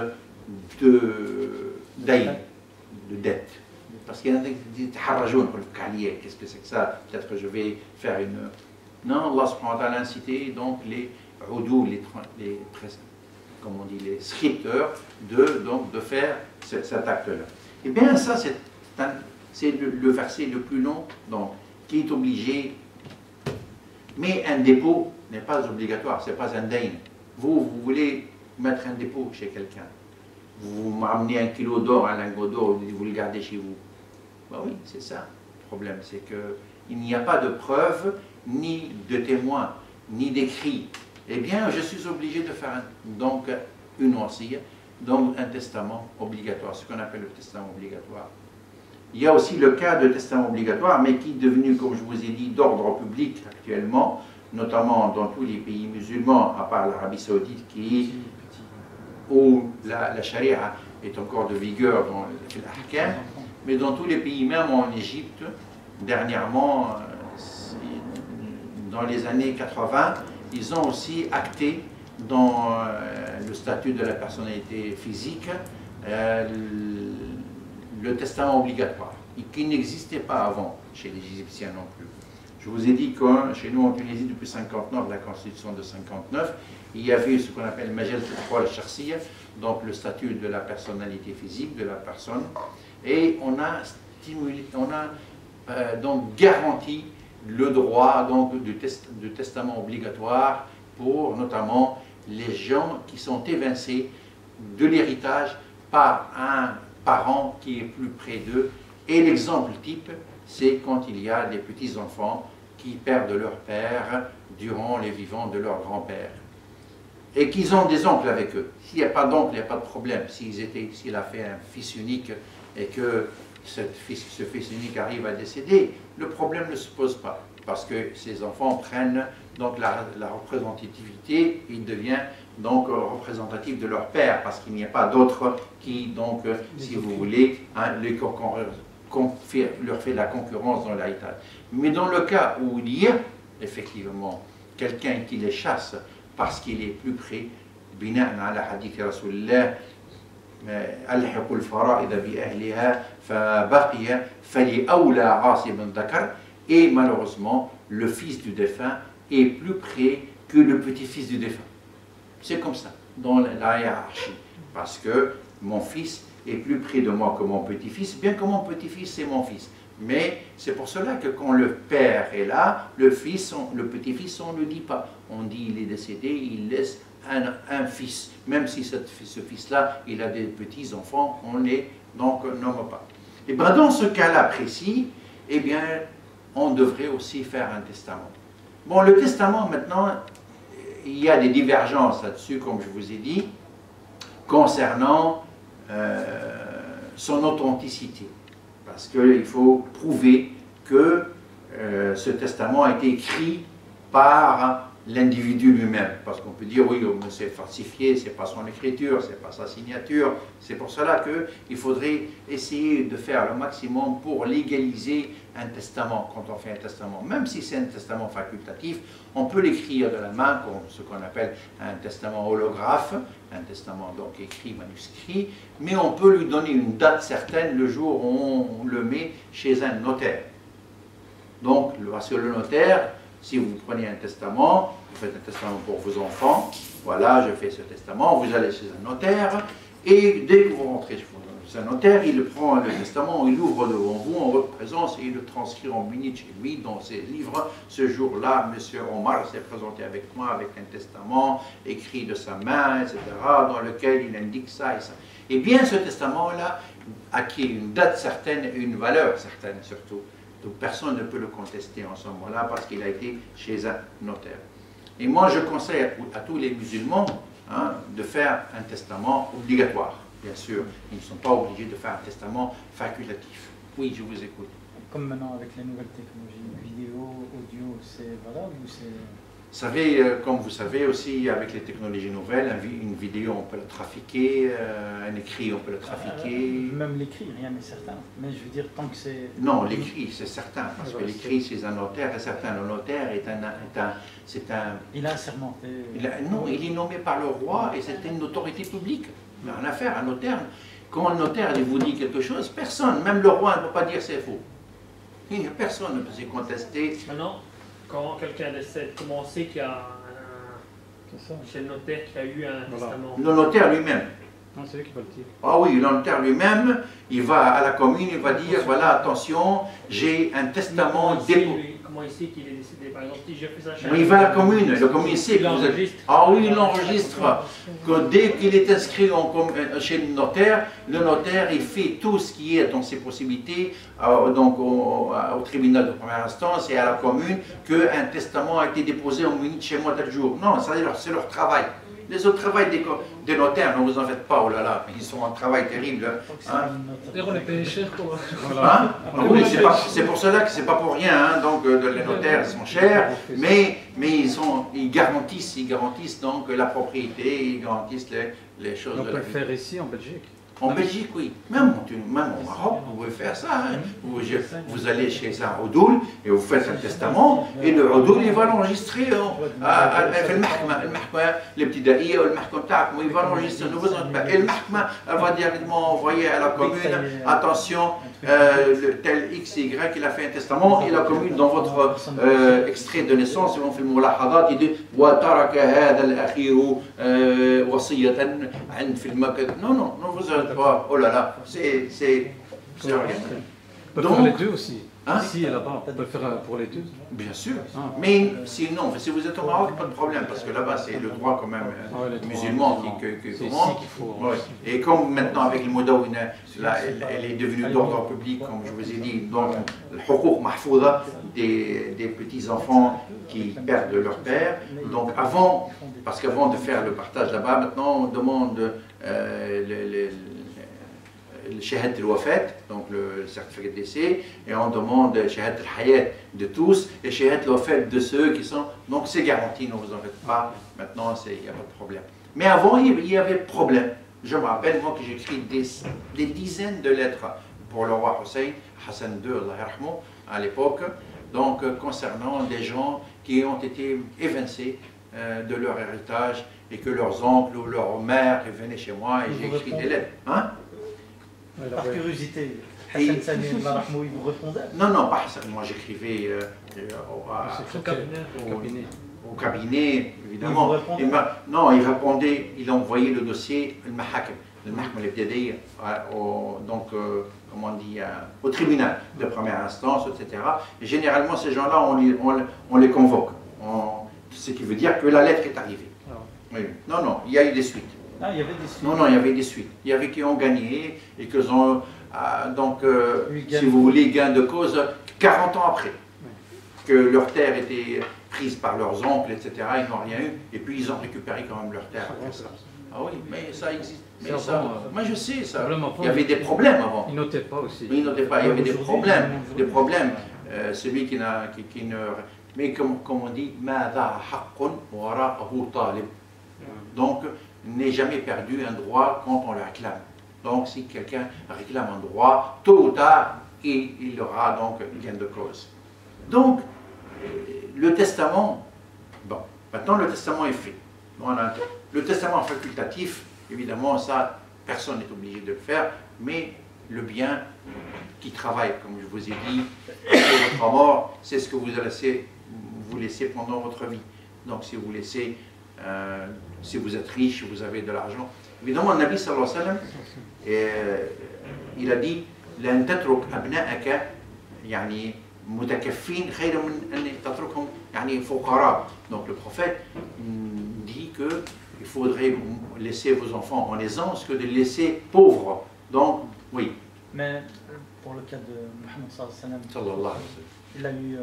de dette. Parce qu'il y en a qui disent qu'est-ce que c'est que ça? Peut-être que je vais faire une. Non, Allah subhanahu wa ta'ala a incité donc les oudou, comme on dit, les scripteurs, de faire cet acte-là. Eh bien, ça, c'est le verset le plus long, donc, qui est obligé. Mais un dépôt n'est pas obligatoire, ce n'est pas un dain. Vous voulez mettre un dépôt chez quelqu'un. Vous m'amenez 1 kilo d'or, un lingot d'or, vous le gardez chez vous. Ben oui, c'est ça. Le problème, c'est qu'il n'y a pas de preuve, ni de témoin, ni d'écrit. Eh bien, je suis obligé de faire donc une wasiya, donc un testament obligatoire, ce qu'on appelle le testament obligatoire. Il y a aussi le cas de testament obligatoire, mais qui est devenu, comme je vous ai dit, d'ordre public actuellement, notamment dans tous les pays musulmans, à part l'Arabie Saoudite, où la charia est encore de vigueur dans l'ahkam, mais dans tous les pays, même en Égypte, dernièrement, dans les années 80, ils ont aussi acté dans le statut de la personnalité physique le testament obligatoire, et qui n'existait pas avant chez les Égyptiens non plus. Je vous ai dit que chez nous en Tunisie, depuis 59, la constitution de 59, il y avait ce qu'on appelle Majal al-Shakhsiyya, donc le statut de la personnalité physique de la personne, et on a donc garanti le droit donc de testament obligatoire pour notamment les gens qui sont évincés de l'héritage par un parent qui est plus près d'eux. Et l'exemple type, c'est quand il y a des petits-enfants qui perdent leur père durant les vivants de leur grand-père. Et qu'ils ont des oncles avec eux. S'il n'y a pas d'oncle, il n'y a pas de problème. S'il a fait un fils unique et que ce fils unique arrive à décéder, le problème ne se pose pas. Parce que ces enfants prennent donc la représentativité, il devient donc représentatif de leur père, parce qu'il n'y a pas d'autre qui, donc, si vous voulez, leur fait la concurrence dans l'héritage. Mais dans le cas où il y a effectivement quelqu'un qui les chasse parce qu'il est plus près, bina'an ala hadith Rasulullah, alhiqu al-fara'id bi ahliha fa baqiya fali awla 'asibun dhakar, et malheureusement le fils du défunt est plus près que le petit-fils du défunt. C'est comme ça dans la hiérarchie, parce que mon fils est plus près de moi que mon petit-fils, bien que mon petit-fils c'est mon fils. Mais c'est pour cela que quand le père est là, le petit-fils, on ne le dit pas. On dit il est décédé, il laisse un fils. Même si ce fils-là, il a des petits-enfants, on ne les donc nomme pas. Et bien dans ce cas-là précis, eh bien, on devrait aussi faire un testament. Bon, le testament, maintenant, il y a des divergences là-dessus, comme je vous ai dit, concernant son authenticité. Parce qu'il faut prouver que ce testament a été écrit par l'individu lui-même. Parce qu'on peut dire, oui, c'est falsifié, c'est pas son écriture, c'est pas sa signature. C'est pour cela qu'il faudrait essayer de faire le maximum pour légaliser un testament, quand on fait un testament. Même si c'est un testament facultatif, on peut l'écrire de la main, comme ce qu'on appelle un testament holographe, un testament donc écrit, manuscrit, mais on peut lui donner une date certaine le jour où on le met chez un notaire. Donc, parce que le notaire, si vous prenez un testament, vous faites un testament pour vos enfants, voilà, je fais ce testament, vous allez chez un notaire, et dès que vous rentrez chez un notaire, il prend le testament, il l'ouvre devant vous en votre présence et il le transcrit en minute chez lui dans ses livres. Ce jour-là, M. Omar s'est présenté avec moi avec un testament écrit de sa main, etc., dans lequel il indique ça et ça. Et bien, ce testament-là acquiert une date certaine et une valeur certaine surtout. Donc personne ne peut le contester en ce moment-là parce qu'il a été chez un notaire. Et moi, je conseille à tous les musulmans de faire un testament obligatoire. Bien sûr, ils ne sont pas obligés de faire un testament facultatif. Oui, je vous écoute. Comme maintenant avec les nouvelles technologies, vidéo, audio, c'est valable ou c'est... Vous savez, comme vous savez aussi, avec les technologies nouvelles, une vidéo, on peut la trafiquer, un écrit, on peut le trafiquer. Même l'écrit, rien n'est certain. Mais je veux dire, tant que c'est... Non, l'écrit, c'est certain, parce que l'écrit, c'est un notaire, est certain. Le notaire c'est un... Il a assermenté. Non, il est nommé par le roi et c'est une autorité publique. Mais en affaire, un notaire, quand le notaire il vous dit quelque chose, personne, même le roi ne peut pas dire c'est faux. Personne ne peut se contester. Maintenant, quand quelqu'un décède, comment on sait qu'il y a chez le notaire qui a eu un testament? Le notaire lui-même. Non, c'est lui qui va le dire. Ah oui, le notaire lui-même, il va à la commune, il va dire, voilà, attention, j'ai un testament déposé. Comment il sait qu'il est décédé? Par exemple, si j'ai fait ça chez Il va à la commune, le commune sait que vous êtes... l'enregistre. Ah oui, il l'enregistre. Que dès qu'il est inscrit chez le notaire il fait tout ce qui est dans ses possibilités, donc au tribunal de première instance et à la commune, qu'un testament a été déposé en minute chez moi tel jour. Non, c'est leur travail. Les autres travails des notaires, ne vous en faites pas, oh là là, ils sont en travail terrible. Hein. D'ailleurs, on est payé cher pour. Hein? Ah oui, c'est pour cela que c'est pas pour rien, hein. Donc les notaires sont chers, mais ils garantissent donc la propriété, ils garantissent les choses. On de peut la le vie. faire ici en Belgique. En Belgique, oui. Même au Maroc, vous pouvez faire ça. Hein. Vous allez chez un Oudoul et vous faites un testament, et le Oudoul, il va l'enregistrer les petits daïs, il va l'enregistrer. Et le Mahkama, elle va directement envoyer à la commune, attention, tel X, Y, il a fait un testament, et la commune, dans votre extrait de naissance, ils vont faire le moulahadat, il dit وَتَرَكَ هَذَا الْأَخِيرُ وَصِيَّةً عَنْ في المكان. Non, vous n'êtes pas, oh là là, c'est rien. On peut faire les deux aussi. Hein? Ici et là-bas, on peut le faire pour les deux. Bien sûr. Ah. Mais sinon, si vous êtes au Maroc, pas de problème, parce que là-bas, c'est le droit quand même musulman qui commande. Ouais. Et comme maintenant, avec le Moudawina, elle est devenue d'ordre public, comme je vous ai dit, donc le Hukuk Mahfouza, des petits-enfants qui perdent leur père. Donc avant, parce qu'avant de faire le partage là-bas, maintenant, on demande le shahadat al-wafat, donc le certificat de décès, et on demande le shahadat al-hayat de tous, et shahadat al-wafat de ceux qui sont... Donc c'est garanti, ne vous en faites pas, maintenant il n'y a pas de problème. Mais avant, il y avait problème. Je me rappelle, moi, que j'ai écrit des dizaines de lettres pour le roi Hussein, Hassan II, Allah yarhamou, à l'époque, donc concernant des gens qui ont été évincés de leur héritage, et que leurs oncles ou leurs mères venaient chez moi, et j'ai écrit des lettres. Hein? Par curiosité, Hassan Sani al-Marahmou, il vous répondait? Non, pas Hassan. Moi, j'écrivais au cabinet, évidemment. Il répondait, il envoyait le dossier, le Mahakam al-Ibtidai, donc, comment on dit, au tribunal de première instance, etc. Et généralement, ces gens-là, on les convoque. Ce qui veut dire que la lettre est arrivée. Oui. Non, il y a eu des suites. Ah, il y avait des suites. Non, il y avait des suites. Il y avait qui ont gagné et qui ont, donc, si vous voulez, gain de cause 40 ans après. Que leur terre était prise par leurs oncles, etc. Ils n'ont rien eu. Et puis ils ont récupéré quand même leur terre après ça. Ah oui, mais ça existe. Mais ça, moi je sais ça. Il y avait des problèmes avant. Ils notaient pas aussi. Ils notaient pas. Il y avait des problèmes. Celui qui ne... Mais comme on dit, ماذا حق وراءه طالب. Donc, n'est jamais perdu un droit quand on le réclame. Donc, si quelqu'un réclame un droit, tôt ou tard, il aura donc gain de cause. Donc, le testament, bon, maintenant le testament est fait. Le testament facultatif, évidemment, ça, personne n'est obligé de le faire, mais le bien qui travaille, comme je vous ai dit, après votre mort, c'est ce que vous laissez pendant votre vie. Donc, si vous laissez... si vous êtes riche, vous avez de l'argent. Évidemment, le Nabi sallallahu alayhi wa sallam, il a dit لن تترك أبنائك يعني متكفين خير من أن تتركهم يعني فقراء. Donc le prophète dit que il faudrait laisser vos enfants en aisance que de les laisser pauvres. Donc, oui. Mais pour le cas de Mohammed sallallahu alayhi wa sallam, il a eu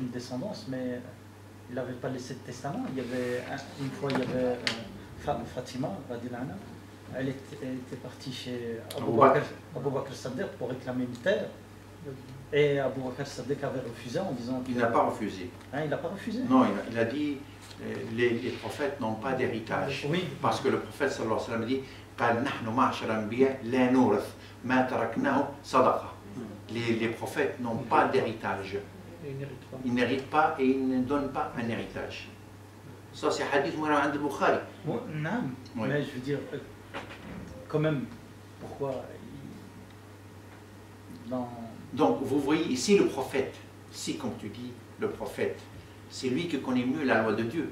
une descendance, mais il n'avait pas laissé de testament. Il y avait une fois, il y avait Fatima, elle était partie chez Abu Bakr Saddiq pour réclamer une terre. Et Abu Bakr Saddiq avait refusé en disant... Il n'a pas refusé. Hein, il n'a pas refusé? Non, il a dit les prophètes n'ont pas d'héritage. Oui. Parce que le prophète sallallahu alayhi wa sallam dit قال نحن معشر الأنبياء لا نورث ما تركناه صدقة. Les prophètes n'ont pas d'héritage. Ils n'héritent pas et ils ne donnent pas un héritage. Ça, c'est hadith Moura de Bukhari. Non, mais je veux dire, quand même, pourquoi Donc vous voyez ici le prophète, si comme tu dis, le prophète, c'est lui qui connaît mieux la loi de Dieu.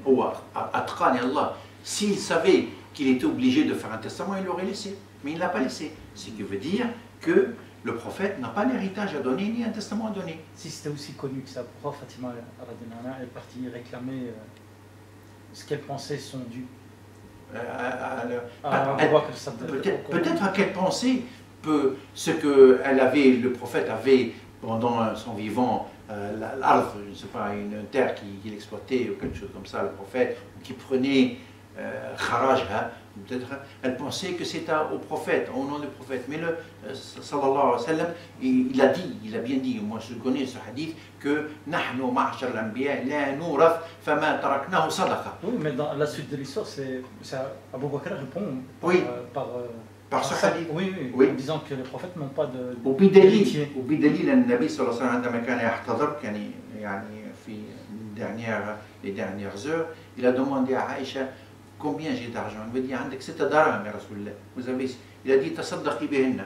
Ou Atqan et Allah. S'il savait qu'il était obligé de faire un testament, il l'aurait laissé. Mais il ne l'a pas laissé. Ce qui veut dire que le prophète n'a pas d'héritage à donner ni un testament à donner. Si c'était aussi connu que ça, pourquoi Fatima est partie réclamer ce qu'elle pensait son dû Peut-être qu'elle pensait ce que le prophète avait pendant son vivant, l'Arth, je ne sais pas, une terre qu'il exploitait ou quelque chose comme ça, le prophète, qui prenait Kharaj, peut-être, elle pensait que c'était au prophète, au nom du prophète. Mais le sallallahu alayhi wa sallam, il a bien dit, moi je connais ce hadith, que Nahnu ma'ashar al-anbiya la nurath fama taraknahu sadaqa. Oui, mais dans la suite de l'histoire, c'est Abu Bakr répond par ce hadith. Oui, en disant que les prophètes n'ont pas de. وبدليل النبي صلى الله عليه وسلم عندما كان يحتضر يعني في les dernières heures, il a demandé à Aïcha combien j'ai d'argent. Il me dit عندك 6 درهم يا رسول الله. Vous avez, il a dit تصدقي بهن.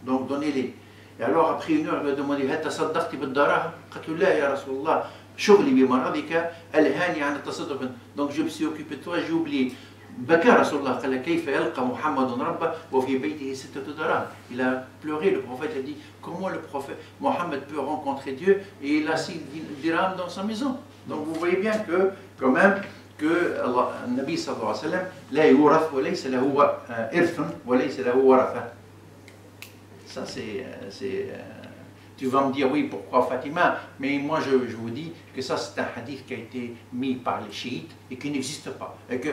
Donc donnez-les. Et alors après une heure, il lui a demandé هل تصدقتي بالدراهم؟ قالت له لا يا رسول الله شغلي بمرضك ألهاني عن التصدق. Donc je me suis occupé de toi, j'ai oublié. بكى رسول الله قال كيف يلقى محمد ربه وفي بيته 6 دراهم. Il a pleuré, le prophète a dit comment le prophète Mohammed peut rencontrer Dieu et il a 6 dirhams dans sa maison. Donc vous voyez bien que quand même que le Nabi sallallahu alayhi wa sallam la yurath wa laysa lahu irthun wa laysa lahu waratha. Ça c'est tu vas me dire oui pourquoi Fatima, mais moi je vous dis que ça c'est un hadith qui a été mis par les chiites et qui n'existe pas, et que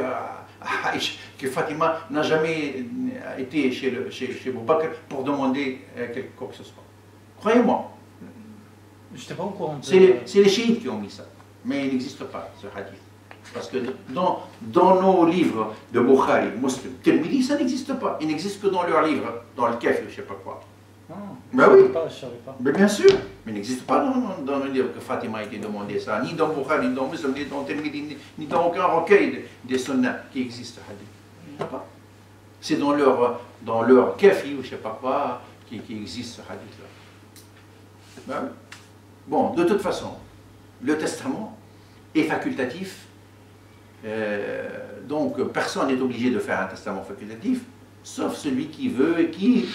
Fatima n'a jamais été chez Abu Bakr pour demander quoi que ce soit. Croyez-moi. Je n'étais pas au courant. C'est les chiites qui ont mis ça, mais il n'existe pas ce hadith. Parce que dans nos livres de Bukhari, Muslim, Tirmidhi, ça n'existe pas. Il n'existe que dans leurs livres, dans le Kaf, je ne sais pas quoi. Ben oui, je savais pas. Mais bien sûr, mais il n'existe pas dans le livre que Fatima a été demandé ça, ni dans Bukhari, ni dans Muslim, ni dans Tirmidhi, ni dans aucun recueil des sunnah qui existe. Il n'y a pas. C'est dans leur Kafi ou je ne sais pas quoi qui existe ce hadith-là. Ben oui. Bon, de toute façon, le testament est facultatif. Donc personne n'est obligé de faire un testament facultatif, sauf celui qui veut et qui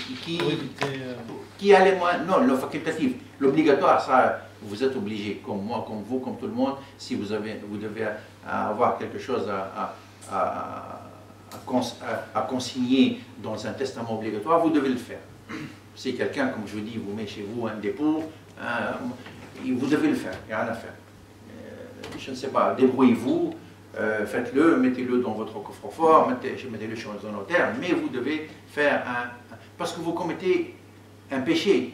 a les moyens. Non, le facultatif, l'obligatoire, ça, vous êtes obligé, comme moi, comme vous, comme tout le monde, si vous devez avoir quelque chose à consigner dans un testament obligatoire, vous devez le faire. Si quelqu'un, comme je vous dis, vous met chez vous un dépôt, vous devez le faire, il n'y a rien à faire. Je ne sais pas, débrouillez-vous. Faites-le, mettez-le dans votre coffre-fort, mettez-le chez un notaire, mais vous devez faire parce que vous commettez un péché.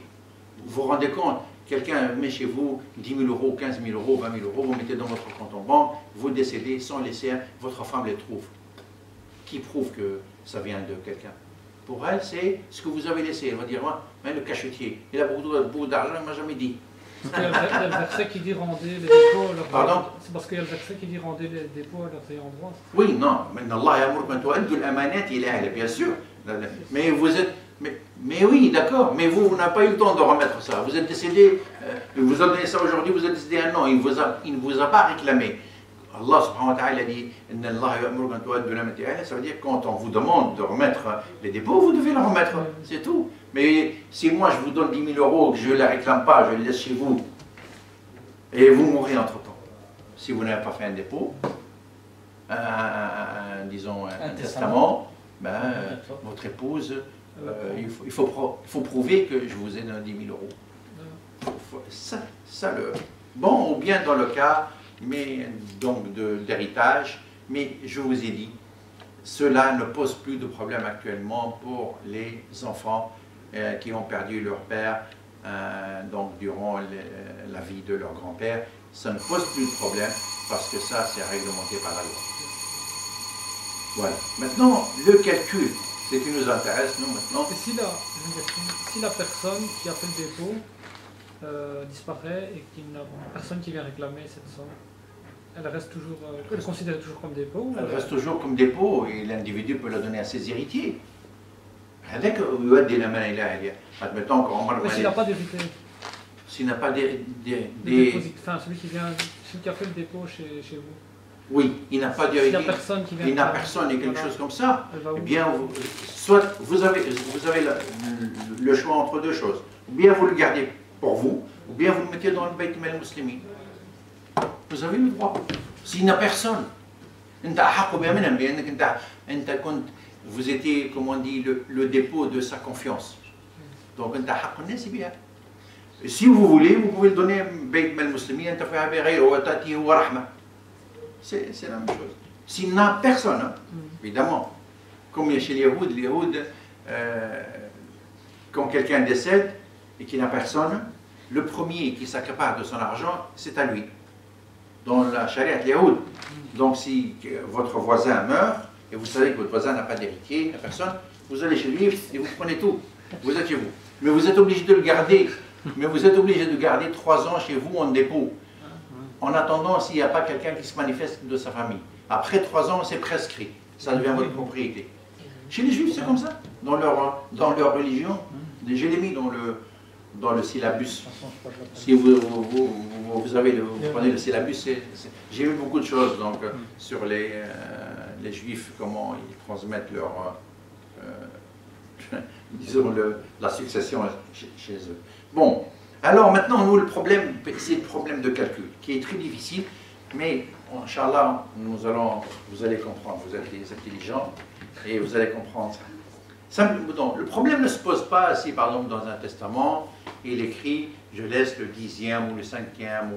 Vous vous rendez compte, quelqu'un met chez vous 10 000 euros, 15 000 euros, 20 000 euros, vous mettez dans votre compte en banque, vous décédez sans laisser, votre femme les trouve. Qui prouve que ça vient de quelqu'un? Pour elle, c'est ce que vous avez laissé. Elle va dire, mais le cachetier, il a beaucoup d'argent, il ne m'a jamais dit. Parce qu'il y a le verset qui dit rendez les dépôts à leurs Pardon? C'est parce qu'il y a le verset qui dit rendez les dépôts à leurs ayants droit. Oui, non, mais Allah ya'mur an tu'addu al-amanat ila ahliha, bien sûr. Mais vous êtes, mais oui, d'accord, mais vous n'avez pas eu le temps de remettre ça. Vous êtes décédé, vous avez donné ça aujourd'hui, vous êtes décédé un an, il ne vous a pas réclamé. Allah subhanahu wa ta'ala dit inna Allah ya'mur an tu'addu al-amanat ila ahliha, ça veut dire quand on vous demande de remettre les dépôts, vous devez les remettre, c'est tout. Mais si moi je vous donne 10 000 euros, que je ne les réclame pas, je les laisse chez vous, et vous mourrez entre-temps, si vous n'avez pas fait un dépôt, disons un testament, ben, votre épouse, il faut prouver que je vous ai donné 10 000 euros. Ça le bon, ou bien dans le cas donc d'héritage, mais je vous ai dit, cela ne pose plus de problème actuellement pour les enfants qui ont perdu leur père donc durant la vie de leur grand-père. Ça ne pose plus de problème parce que ça c'est réglementé par la loi. Voilà. Maintenant, le calcul, c'est ce qui nous intéresse, nous, maintenant. Et si la personne qui a fait le dépôt disparaît et qu'il n'y a personne qui vient réclamer cette somme, elle reste toujours, elle est considérée toujours comme dépôt? Elle reste toujours comme dépôt et l'individu peut la donner à ses héritiers. هذاك يؤدي إلى ما لا إله إلا الله. Admettons qu'Omar Mais s'il n'a pas d'hérité, s'il n'a pas enfin, celui qui a fait le dépôt chez vous. Oui, il n'a pas S'il n'y a d'héritier. personne qui vient. Il n'a personne et quelque Voilà. chose comme ça. Elle va où? Eh bien, soit vous avez le choix entre deux choses. Ou bien vous le gardez pour vous, ou bien vous le mettez dans le Bayt Mal Muslimin. Vous avez le droit. S'il n'a personne, vous étiez, comme on dit, le dépôt de sa confiance. Donc, c'est bien. Et si vous voulez, vous pouvez le donner Bayt Mal Muslimin, c'est la même chose. S'il n'a personne, hein, évidemment, comme chez les Yahoud, quand quelqu'un décède et qu'il n'a personne, le premier qui s'accapare de son argent, c'est à lui. Dans la charia de Yahoud. Donc si votre voisin meurt, et vous savez que votre voisin n'a pas d'héritier, n'a personne, vous allez chez lui et vous prenez tout. Vous êtes chez vous. Mais vous êtes obligé de le garder. Mais vous êtes obligé de garder 3 ans chez vous en dépôt. En attendant s'il n'y a pas quelqu'un qui se manifeste de sa famille. Après 3 ans, c'est prescrit. Ça devient votre propriété. Chez les Juifs, c'est comme ça. Dans leur religion, je l'ai mis dans le syllabus. Si vous prenez le syllabus, j'ai vu beaucoup de choses donc, sur les Juifs, comment ils transmettent leur, disons, la succession chez eux. Bon. Alors maintenant, nous, le problème, c'est le problème de calcul, qui est très difficile, mais, Inch'Allah, vous allez comprendre, vous êtes des intelligents, et vous allez comprendre ça. Le problème ne se pose pas si, par exemple, dans un testament, il écrit « je laisse le 10e, ou le 5e,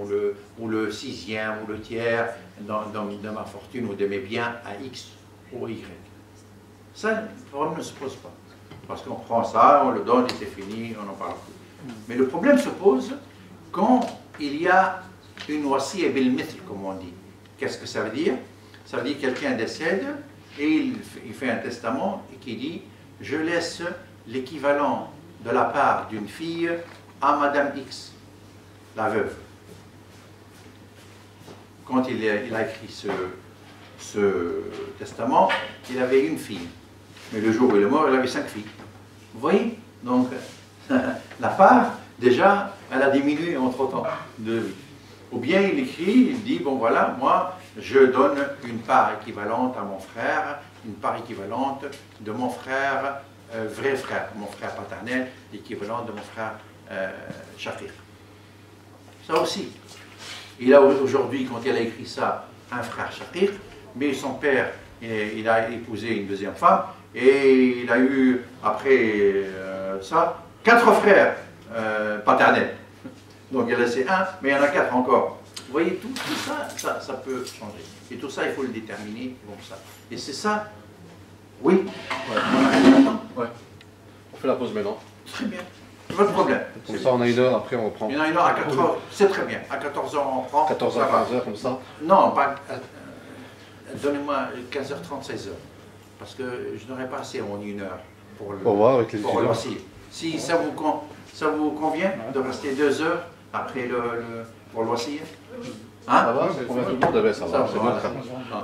ou le 6e, ou le tiers de ma fortune ou de mes biens à X ou Y ». Ça, le problème ne se pose pas, parce qu'on prend ça, on le donne, et c'est fini, on n'en parle plus. Mais le problème se pose quand il y a une wasiya bil mithl, comme on dit. Qu'est-ce que ça veut dire? Ça veut dire que quelqu'un décède et il fait un testament et qui dit « je laisse l'équivalent de la part d'une fille à Madame X, la veuve ». Quand il a écrit ce testament, il avait une fille. Mais le jour où il est mort, il avait 5 filles. Vous voyez? Donc, la part, déjà, elle a diminué entre-temps de vie. Ou bien il écrit, il dit, bon voilà, moi, je donne une part équivalente à mon frère, une part équivalente de mon frère, vrai frère, mon frère paternel, l'équivalent de mon frère shaqiq. Ça aussi. Il a aujourd'hui, quand il a écrit ça, un frère shaqiq, mais son père, il a épousé une deuxième femme, et il a eu, après ça, 4 frères paternels. Donc il a laissé un, mais il y en a 4 encore. Vous voyez, tout ça, ça peut changer. Et tout ça, il faut le déterminer comme ça. Et c'est ça. Oui. Ouais. On fait la pause maintenant. Très bien. Pas de problème. Comme ça, on a 1 heure, après on reprend. Il y en a 1 heure à 4 heures. C'est très bien. À 14 heures, on prend. 14 heures, 15 heures, comme ça. Non, pas. Donnez-moi 15h30, 16h. Parce que je n'aurai pas assez en 1 heure pour voir avec les pour le Si ça vous convient de rester 2 heures après pour le wasiya? Hein? Ça va, ça convient tout le monde, ça va. Voilà.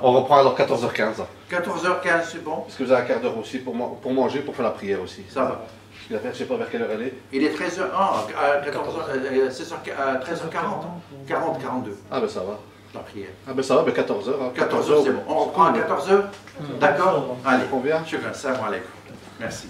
On reprend alors 14h15. 14h15, c'est bon. Est-ce que vous avez un quart d'heure aussi pour manger, pour faire la prière aussi? Ça va. Je ne sais pas vers quelle heure elle est. Il est 13h, à 13h40, 42. Ah ben ça va. La prière. Ah ben ça va, ben 14h. 14h, c'est bon. On reprend à 14h. D'accord? Allez. Combien? Shukran, salam alaikum. Merci.